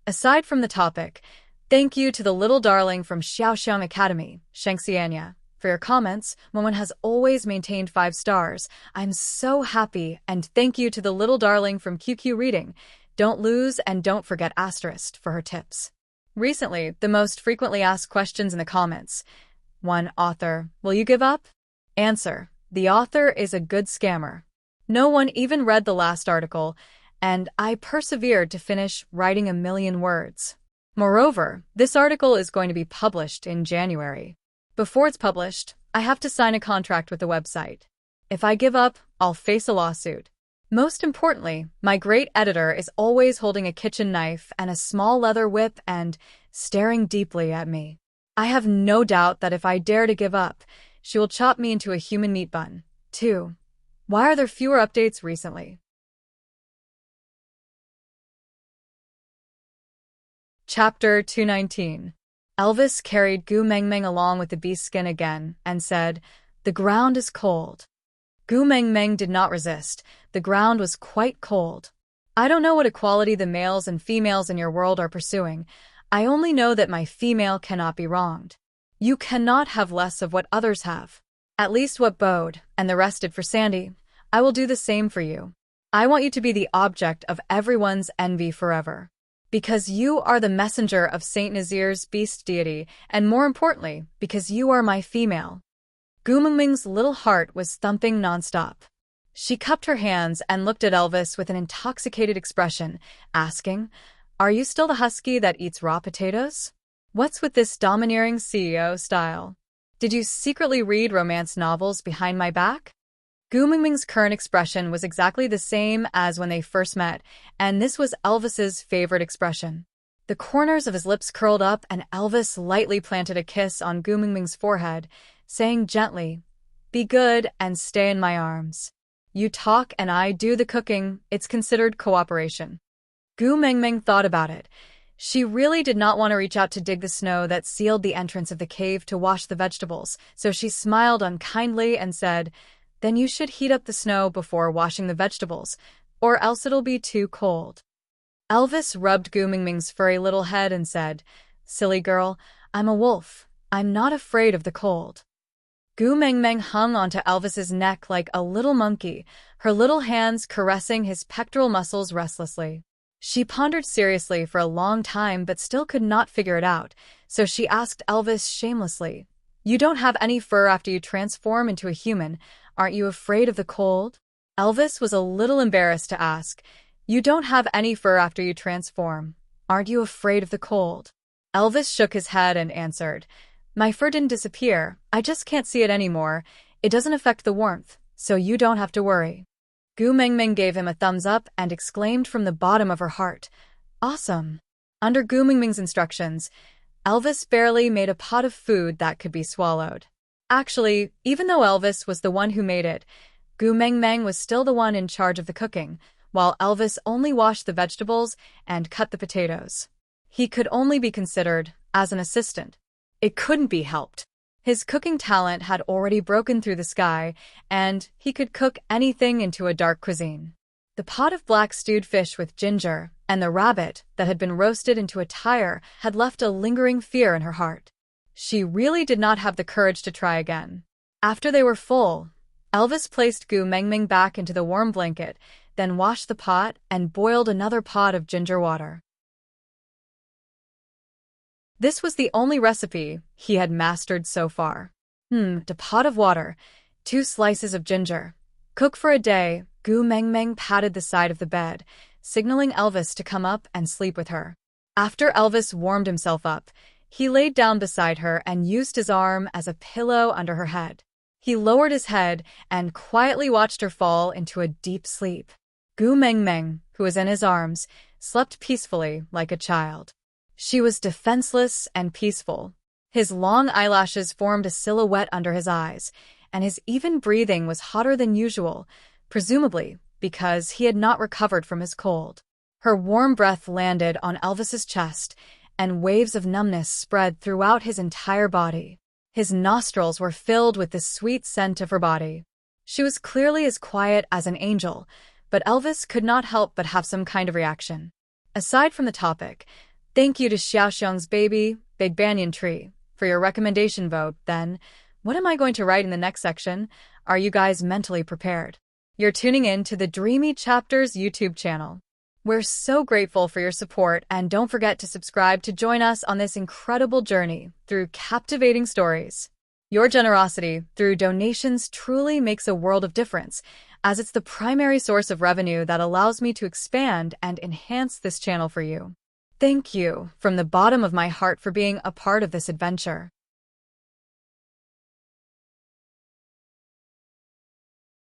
Aside from the topic, thank you to the little darling from Xiaoxiang Academy, Shengxianya, for your comments. Momo has always maintained 5 stars. I'm so happy, and thank you to the little darling from QQ Reading. Don't lose and don't forget Asterisk for her tips. Recently, the most frequently asked questions in the comments. 1. Author, will you give up? Answer, the author is a good scammer. No one even read the last article, and I persevered to finish writing 1,000,000 words. Moreover, this article is going to be published in January. Before it's published, I have to sign a contract with the website. If I give up, I'll face a lawsuit. Most importantly, my great editor is always holding a kitchen knife and a small leather whip and staring deeply at me. I have no doubt that if I dare to give up, she will chop me into a human meat bun. 2. Why are there fewer updates recently? Chapter 219. Elvis carried Gu Mengmeng along with the beast skin again and said, "The ground is cold." Gu Mengmeng did not resist. The ground was quite cold. "I don't know what equality the males and females in your world are pursuing. I only know that my female cannot be wronged. You cannot have less of what others have. At least what Bode and the rest did for Sandy. I will do the same for you. I want you to be the object of everyone's envy forever. Because you are the messenger of Saint Nazir's beast deity, and more importantly, because you are my female." Gu Mengming's little heart was thumping nonstop. She cupped her hands and looked at Elvis with an intoxicated expression, asking, "Are you still the husky that eats raw potatoes? What's with this domineering CEO style? Did you secretly read romance novels behind my back?" Gu Mengming's current expression was exactly the same as when they first met, and this was Elvis's favorite expression. The corners of his lips curled up, and Elvis lightly planted a kiss on Gu Mengming's forehead, saying gently, "Be good and stay in my arms. You talk and I do the cooking. It's considered cooperation." Gu Mengming thought about it. She really did not want to reach out to dig the snow that sealed the entrance of the cave to wash the vegetables, so she smiled unkindly and said, "Then you should heat up the snow before washing the vegetables, or else it'll be too cold." Elvis rubbed Gu Mengming's furry little head and said, "Silly girl, I'm a wolf. I'm not afraid of the cold." Gu Mengmeng hung onto Elvis's neck like a little monkey, her little hands caressing his pectoral muscles restlessly. She pondered seriously for a long time but still could not figure it out, so she asked Elvis shamelessly, "You don't have any fur after you transform into a human. Aren't you afraid of the cold?" Elvis was a little embarrassed to ask, "You don't have any fur after you transform. Aren't you afraid of the cold?" Elvis shook his head and answered, "My fur didn't disappear. I just can't see it anymore. It doesn't affect the warmth, so you don't have to worry." Gu Mengmeng gave him a thumbs up and exclaimed from the bottom of her heart, "Awesome." Under Gu Mengmeng's instructions, Elvis barely made a pot of food that could be swallowed. Actually, even though Elvis was the one who made it, Gu Mengmeng was still the one in charge of the cooking, while Elvis only washed the vegetables and cut the potatoes. He could only be considered as an assistant. It couldn't be helped. His cooking talent had already broken through the sky, and he could cook anything into a dark cuisine. The pot of black stewed fish with ginger and the rabbit that had been roasted into a tire had left a lingering fear in her heart. She really did not have the courage to try again. After they were full, Elvis placed Gu Mengmeng back into the warm blanket, then washed the pot and boiled another pot of ginger water. This was the only recipe he had mastered so far. A pot of water, 2 slices of ginger. Cook for a day. Gu Mengmeng patted the side of the bed, signaling Elvis to come up and sleep with her. After Elvis warmed himself up, he laid down beside her and used his arm as a pillow under her head. He lowered his head and quietly watched her fall into a deep sleep. Gu Mengmeng, who was in his arms, slept peacefully like a child. She was defenseless and peaceful. His long eyelashes formed a silhouette under his eyes, and his even breathing was hotter than usual, presumably because he had not recovered from his cold. Her warm breath landed on Elvis's chest, and waves of numbness spread throughout his entire body. His nostrils were filled with the sweet scent of her body. She was clearly as quiet as an angel, but Elvis could not help but have some kind of reaction. Aside from the topic, thank you to Xiaoxiang's baby, Big Banyan Tree, for your recommendation vote. Then, what am I going to write in the next section? Are you guys mentally prepared? You're tuning in to the Dreamy Chapters YouTube channel. We're so grateful for your support, and don't forget to subscribe to join us on this incredible journey through captivating stories. Your generosity through donations truly makes a world of difference, as it's the primary source of revenue that allows me to expand and enhance this channel for you. Thank you from the bottom of my heart for being a part of this adventure.